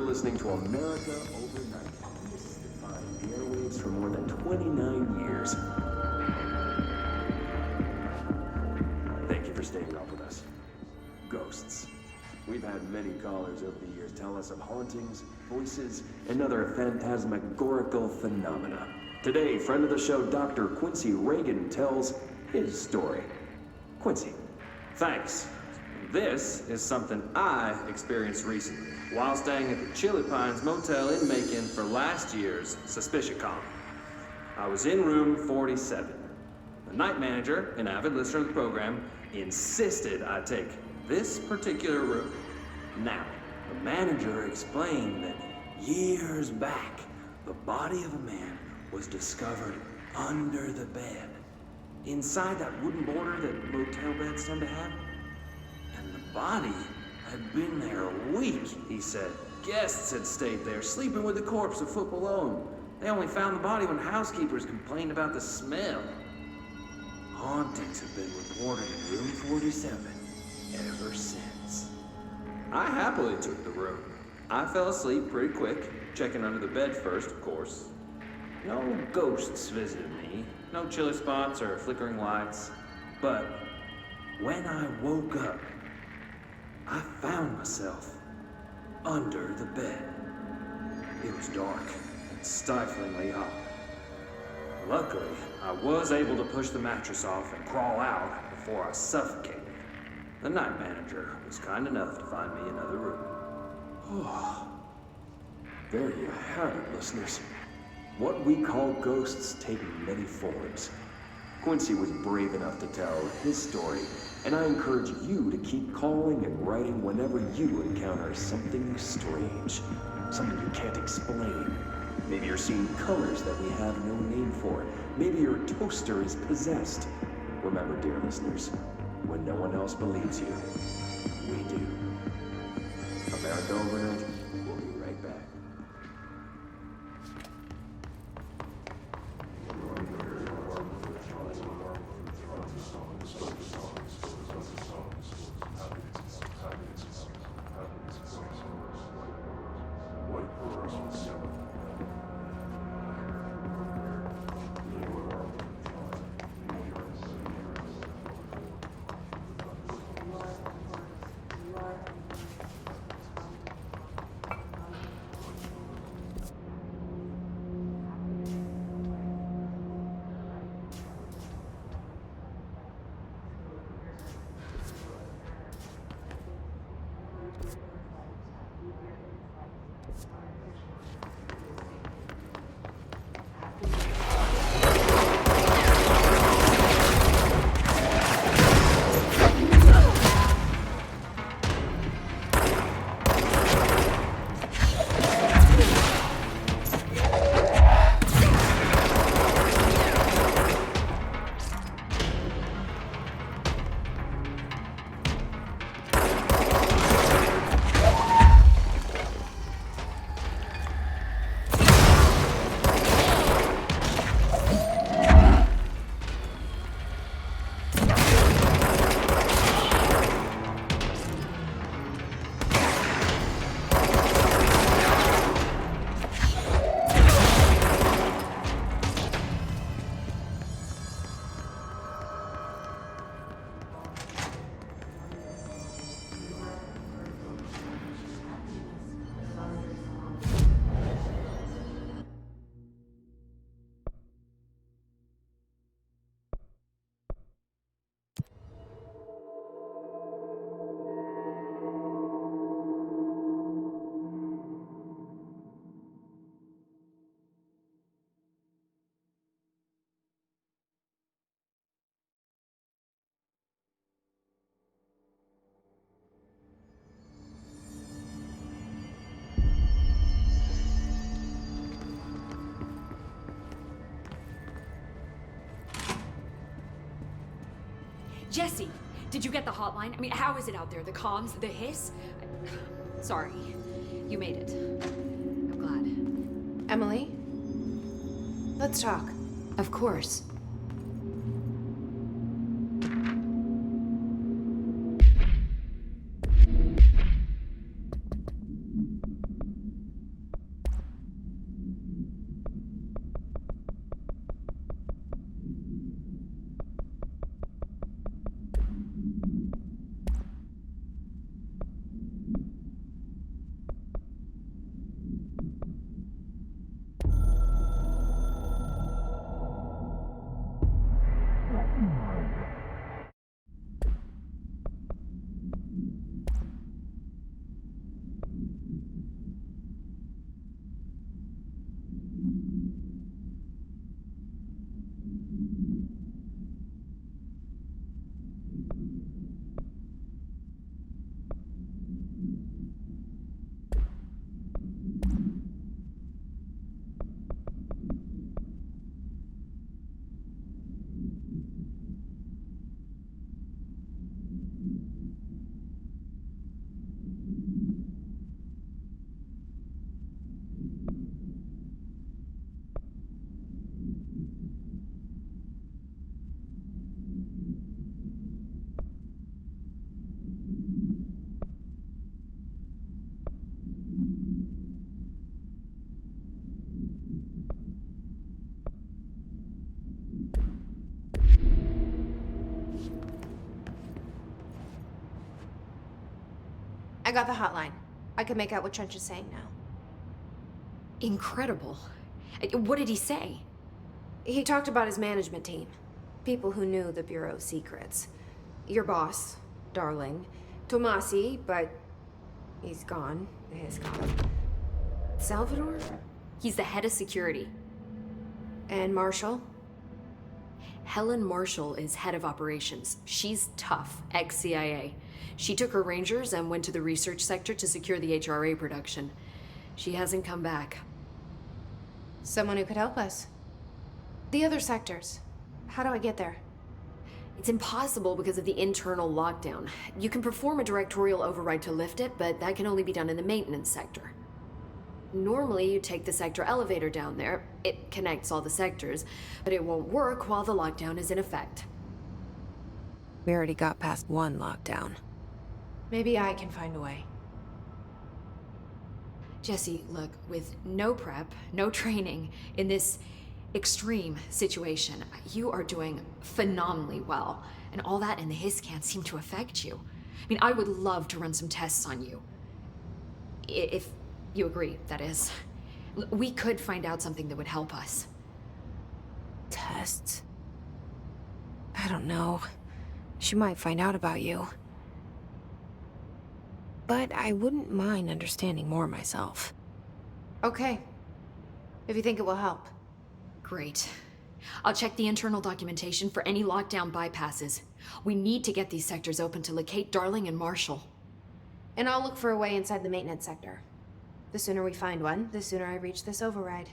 Listening to America Overnight. This is defying the airwaves for more than 29 years. Thank you for staying up with us. Ghosts. We've had many callers over the years tell us of hauntings, voices, and other phantasmagorical phenomena. Today, friend of the show, Dr. Quincy Reagan tells his story. Quincy, thanks. This is something I experienced recently while staying at the Chili Pines Motel in Macon for last year's SuspiciaCon. I was in room 47. The night manager, an avid listener of the program, insisted I take this particular room. Now, the manager explained that years back, the body of a man was discovered under the bed, inside that wooden border that motel beds tend to have. And the body had been there a week, he said. Guests had stayed there, sleeping with the corpse a foot below them. They only found the body when housekeepers complained about the smell. Hauntings have been reported in room 47 ever since. I happily took the room. I fell asleep pretty quick, checking under the bed first, of course. No ghosts visited me, no chilly spots or flickering lights. But when I woke up, I found myself under the bed. It was dark and stiflingly hot. Luckily, I was able to push the mattress off and crawl out before I suffocated. The night manager was kind enough to find me another room. Oh, there you have it, listeners. What we call ghosts take many forms. Quincy was brave enough to tell his story, and I encourage you to keep calling and writing whenever you encounter something strange, something you can't explain. Maybe you're seeing colors that we have no name for. Maybe your toaster is possessed. Remember, dear listeners, when no one else believes you, we do. America Overnight, we'll be right back. Jesse, did you get the hotline? I mean, how is it out there? The comms, the hiss? Sorry, you made it. I'm glad. Emily? Let's talk. Of course. I got the hotline. I can make out what Trench is saying now. Incredible. What did he say? He talked about his management team. People who knew the Bureau's secrets. Your boss, Darling. Tomasi, but he's gone. He's gone. Salvador? He's the head of security. And Marshall? Helen Marshall is head of operations. She's tough, ex-CIA. She took her Rangers and went to the research sector to secure the HRA production. She hasn't come back. Someone who could help us. The other sectors. How do I get there? It's impossible because of the internal lockdown. You can perform a directorial override to lift it, but that can only be done in the maintenance sector. Normally, you take the sector elevator down there. It connects all the sectors, but it won't work while the lockdown is in effect. We already got past one lockdown. Maybe I can find a way. Jesse, look, with no prep, no training, in this extreme situation, you are doing phenomenally well. And all that and the hiss can't seem to affect you. I mean, I would love to run some tests on you. If you agree, that is. We could find out something that would help us. Tests? I don't know. She might find out about you. But I wouldn't mind understanding more myself. Okay. If you think it will help. Great. I'll check the internal documentation for any lockdown bypasses. We need to get these sectors open to locate Darling and Marshall. And I'll look for a way inside the maintenance sector. The sooner we find one, the sooner I reach this override.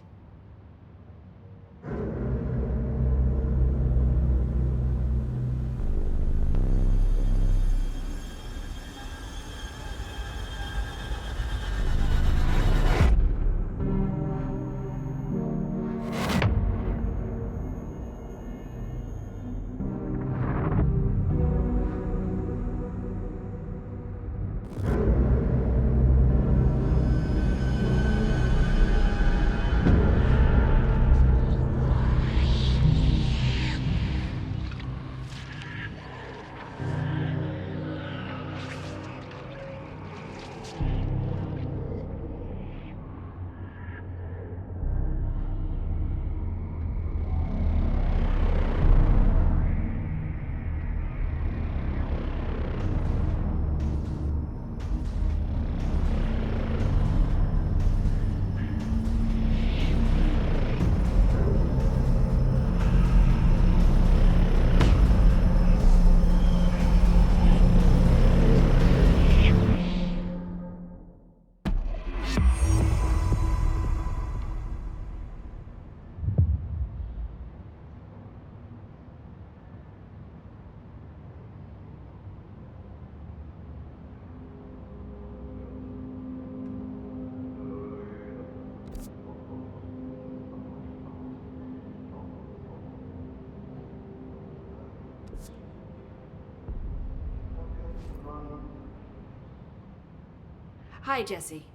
Hi, Jesse.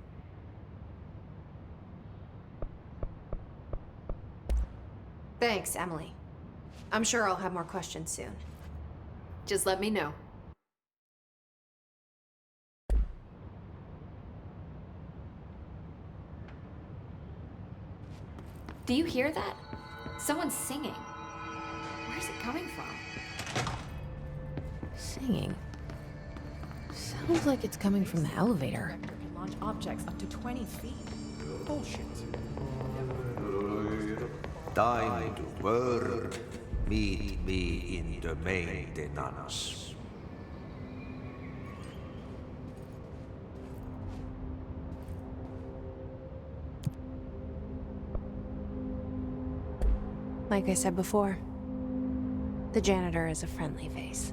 Thanks, Emily. I'm sure I'll have more questions soon. Just let me know. Do you hear that? Someone's singing. Where's it coming from? Singing? Sounds like it's coming from the elevator. Can launch objects up to 20 feet. Bullshit. Time to work. Meet me in the maintenance. Like I said before, the janitor is a friendly face.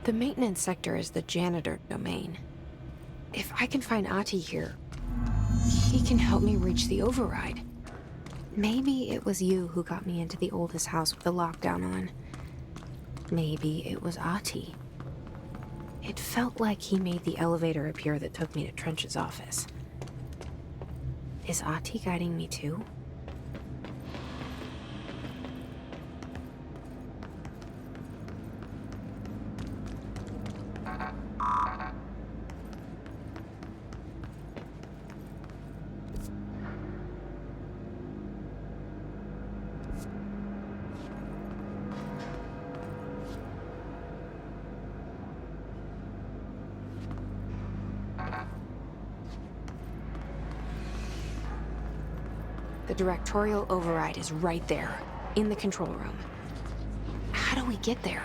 The maintenance sector is the janitor domain. If I can find Ahti here, he can help me reach the override. Maybe it was you who got me into the oldest house with the lockdown on. Maybe it was Ahti. It felt like he made the elevator appear that took me to Trench's office. Is Ahti guiding me too? The directorial override is right there, in the control room. How do we get there?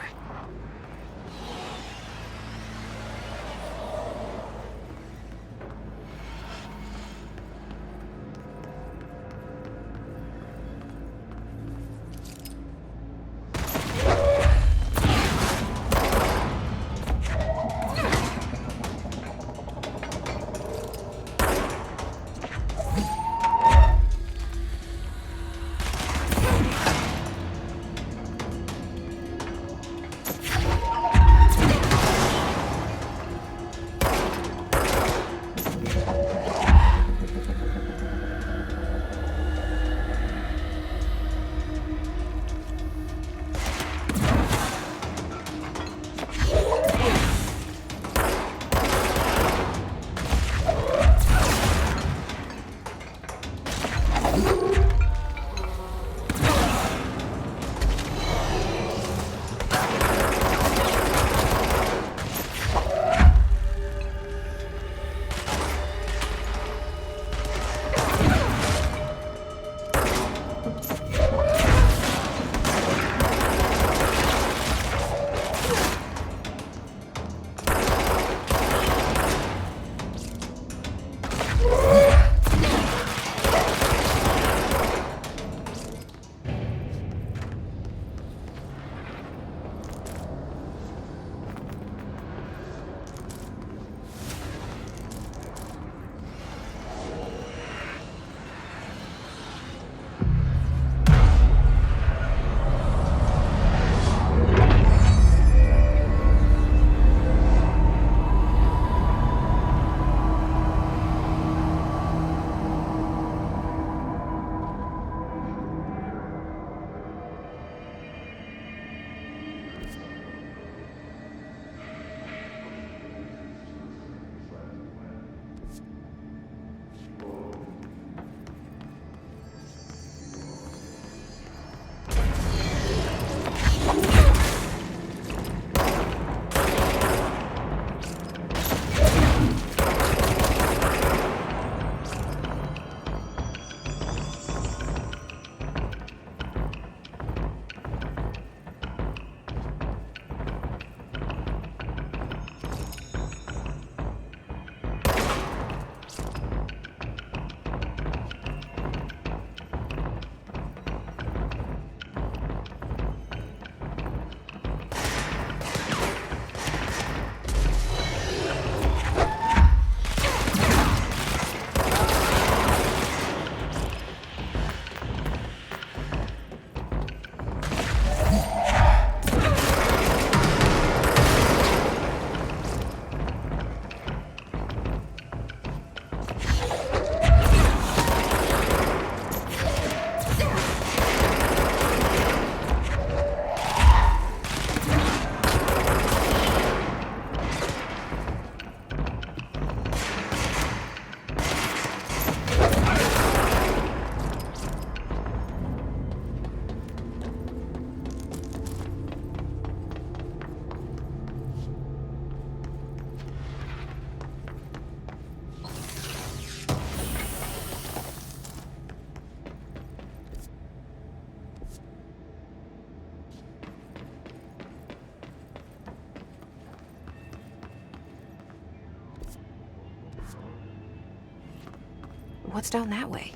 What's down that way?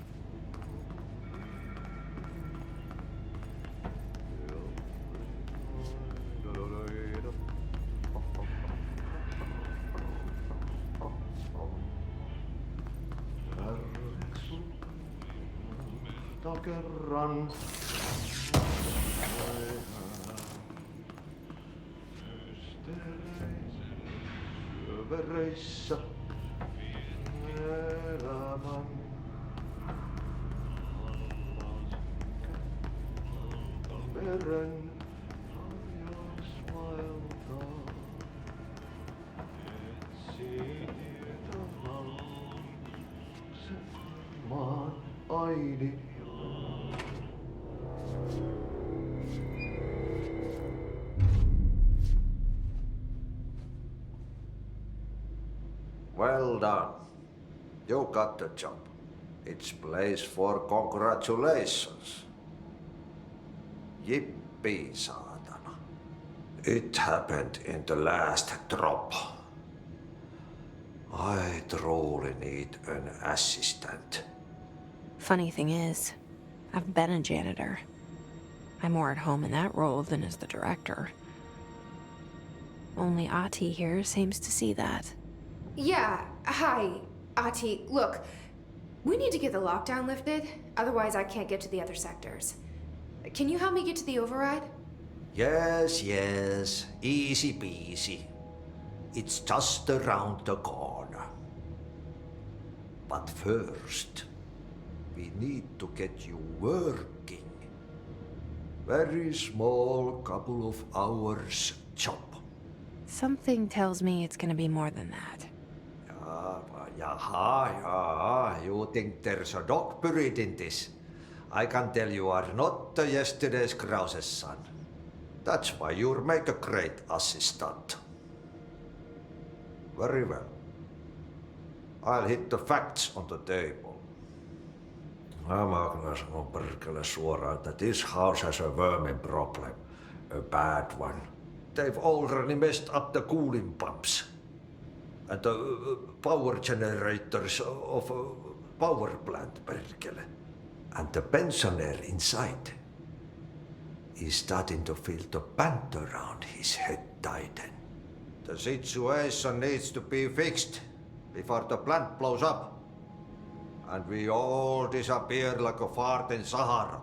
kerran. Vereissä elämän. Veren hajoismailta etsii tavallisen maan aidi. Well done. You got the job. It's place for congratulations. Yippee, saatana. It happened in the last drop. I truly need an assistant. Funny thing is, I've been a janitor. I'm more at home in that role than as the director. Only Ati here seems to see that. Yeah, hi, Ati. Look, we need to get the lockdown lifted, otherwise I can't get to the other sectors. Can you help me get to the override? Yes, easy peasy. It's just around the corner. But first, we need to get you working. Very small, couple of hours job. Something tells me it's gonna be more than that. Jaha, you think there's a dog buried in this? I can tell you are not yesterday's Krause's son. That's why you'll make a great assistant. Very well. I'll hit the facts on the table. Mä kyllä sanon perkele suoraan, että this house has a vermin problem. A bad one. They've already messed up the cooling pumps. And the power generators of a power plant, perkele. And the pensioner inside is starting to feel the band around his head tighten. The situation needs to be fixed before the plant blows up. And we all disappear like a fart in Sahara.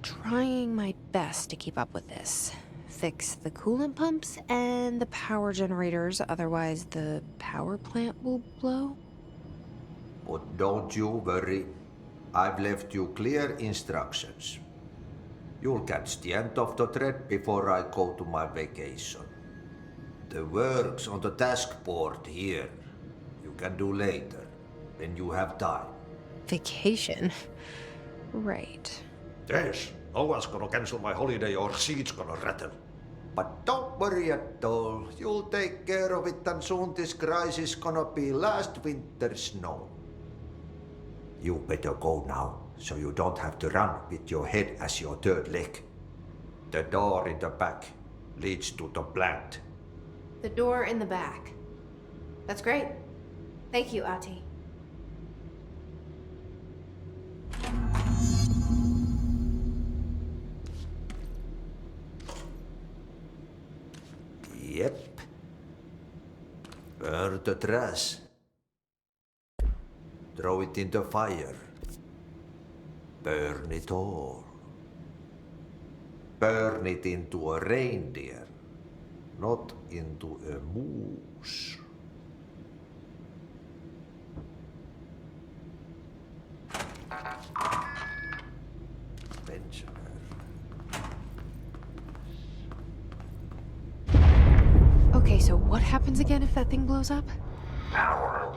Trying my best to keep up with this. Fix the coolant pumps and the power generators, otherwise the power plant will blow. But don't you worry. I've left you clear instructions. You'll catch the end of the thread before I go to my vacation. The work's on the task board here. You can do later, when you have time. Vacation? Right. Yes, no one's gonna cancel my holiday or seat's gonna rattle. But don't worry at all. You'll take care of it and soon this crisis gonna be last winter's snow. You better go now, so you don't have to run with your head as your third leg. The door in the back leads to the plant. The door in the back. That's great. Thank you, Ati. Yep. Burn the trash. Throw it in the fire. Burn it all. Burn it into a reindeer, not into a moose. Pensioner. Okay, so what happens again if that thing blows up? Power.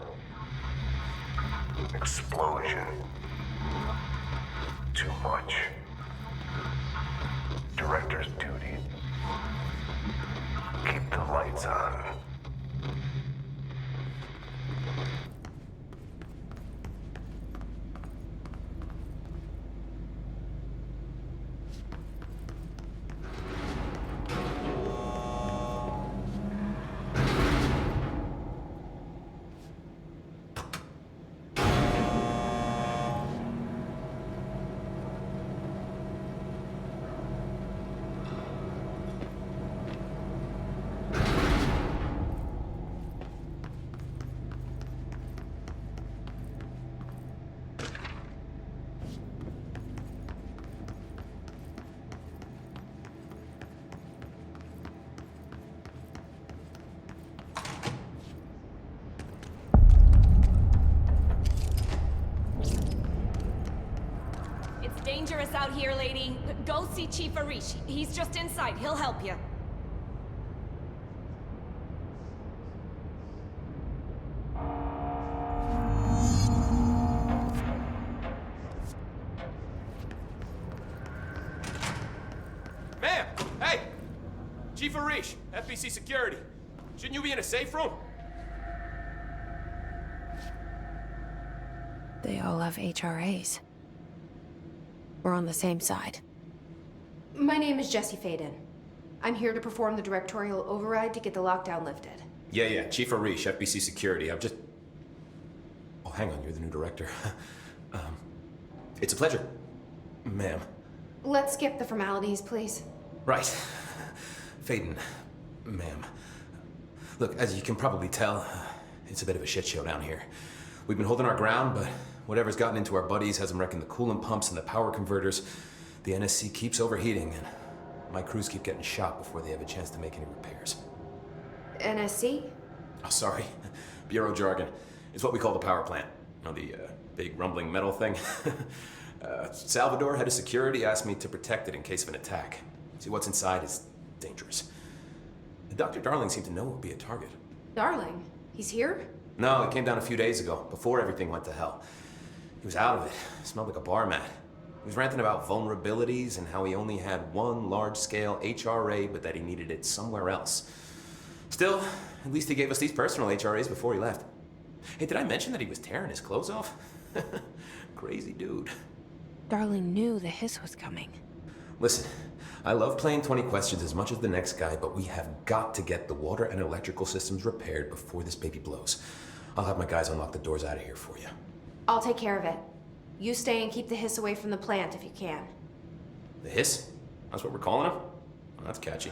Explosion. Too much. Director's duty. Keep the lights on. here, lady. Go see Chief Arish. He's just inside. He'll help you. Ma'am! Hey! Chief Arish, FBC Security. Shouldn't you be in a safe room? They all have HRAs. We're on the same side. My name is Jesse Faden. I'm here to perform the directorial override to get the lockdown lifted. Yeah, Chief Arish, FBC Security. I'm just... Oh, hang on, you're the new director. It's a pleasure, ma'am. Let's skip the formalities, please. Right. Faden, ma'am. Look, as you can probably tell, it's a bit of a shit show down here. We've been holding our ground, but whatever's gotten into our buddies has them wrecking the coolant pumps and the power converters. The NSC keeps overheating, and my crews keep getting shot before they have a chance to make any repairs. NSC? Oh, sorry. Bureau jargon. It's what we call the power plant. You know, the big rumbling metal thing? Salvador, head of security, asked me to protect it in case of an attack. See, what's inside is dangerous. Dr. Darling seemed to know it would be a target. Darling? He's here? No, he came down a few days ago, before everything went to hell. He was out of it. Smelled like a bar mat. He was ranting about vulnerabilities and how he only had one large-scale HRA, but that he needed it somewhere else. Still, at least he gave us these personal HRAs before he left. Hey, did I mention that he was tearing his clothes off? Crazy dude. Darling knew the hiss was coming. Listen, I love playing 20 questions as much as the next guy, but we have got to get the water and electrical systems repaired before this baby blows. I'll have my guys unlock the doors out of here for you. I'll take care of it. You stay and keep the hiss away from the plant if you can. The hiss? That's what we're calling him? Well, that's catchy.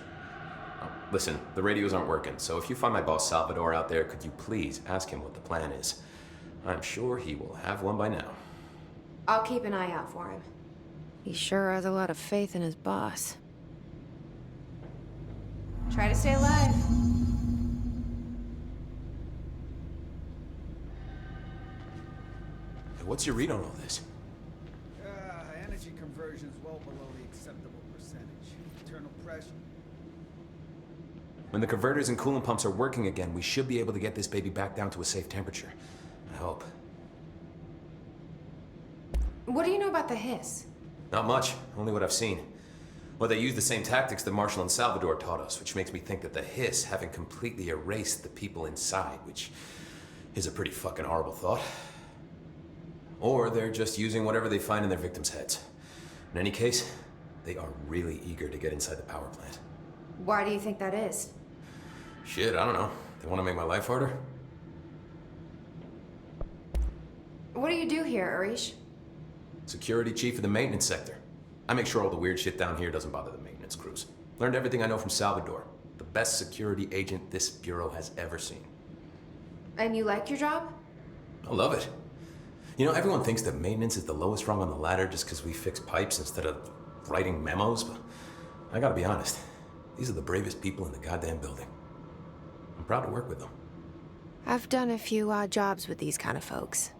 Oh, listen, the radios aren't working, so if you find my boss Salvador out there, could you please ask him what the plan is? I'm sure he will have one by now. I'll keep an eye out for him. He sure has a lot of faith in his boss. Try to stay alive. Hey, what's your read on all this? Energy conversion is well below the acceptable percentage. Internal pressure. When the converters and coolant pumps are working again, we should be able to get this baby back down to a safe temperature. I hope. What do you know about the hiss? Not much, only what I've seen. Well, they use the same tactics that Marshall and Salvador taught us, which makes me think that the hiss haven't completely erased the people inside, which is a pretty fucking horrible thought. Or they're just using whatever they find in their victims' heads. In any case, they are really eager to get inside the power plant. Why do you think that is? Shit, I don't know. They want to make my life harder? What do you do here, Arish? Security chief of the maintenance sector. I make sure all the weird shit down here doesn't bother the maintenance crews. Learned everything I know from Salvador. The best security agent this bureau has ever seen. And you like your job? I love it. You know, everyone thinks that maintenance is the lowest rung on the ladder just because we fix pipes instead of writing memos, but I gotta be honest. These are the bravest people in the goddamn building. I'm proud to work with them. I've done a few odd jobs with these kind of folks.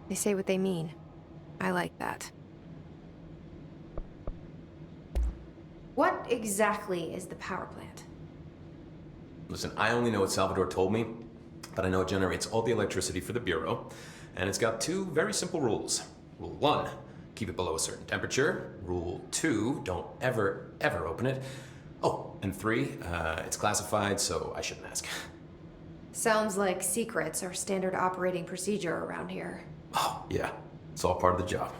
They say what they mean. I like that. What exactly is the power plant? Listen, I only know what Salvador told me, but I know it generates all the electricity for the Bureau, and it's got two very simple rules. Rule 1, keep it below a certain temperature. Rule 2, don't ever open it. Oh, and 3, it's classified, so I shouldn't ask. Sounds like secrets are standard operating procedure around here. Oh, yeah. It's all part of the job.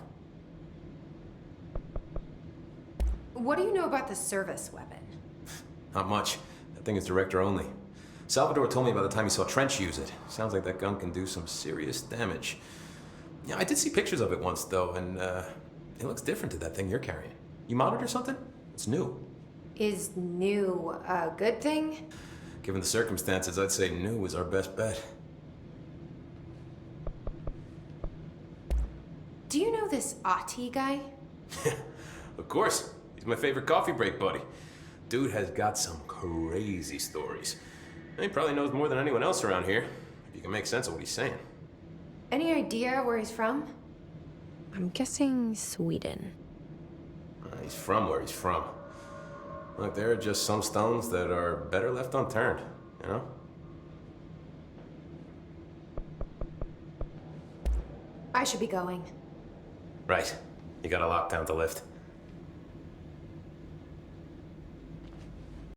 What do you know about the service weapon? Not much. That thing is director only. Salvador told me by the time he saw Trench use it. Sounds like that gun can do some serious damage. Yeah, I did see pictures of it once, though, and it looks different to that thing you're carrying. You modded or something? It's new. Is new a good thing? Given the circumstances, I'd say new is our best bet. Do you know this Ati guy? Of course. He's my favorite coffee break buddy. Dude has got some crazy stories. And he probably knows more than anyone else around here, if you can make sense of what he's saying. Any idea where he's from? I'm guessing Sweden. He's from where he's from. Look, there are just some stones that are better left unturned, you know? I should be going. Right. You got a lockdown to lift.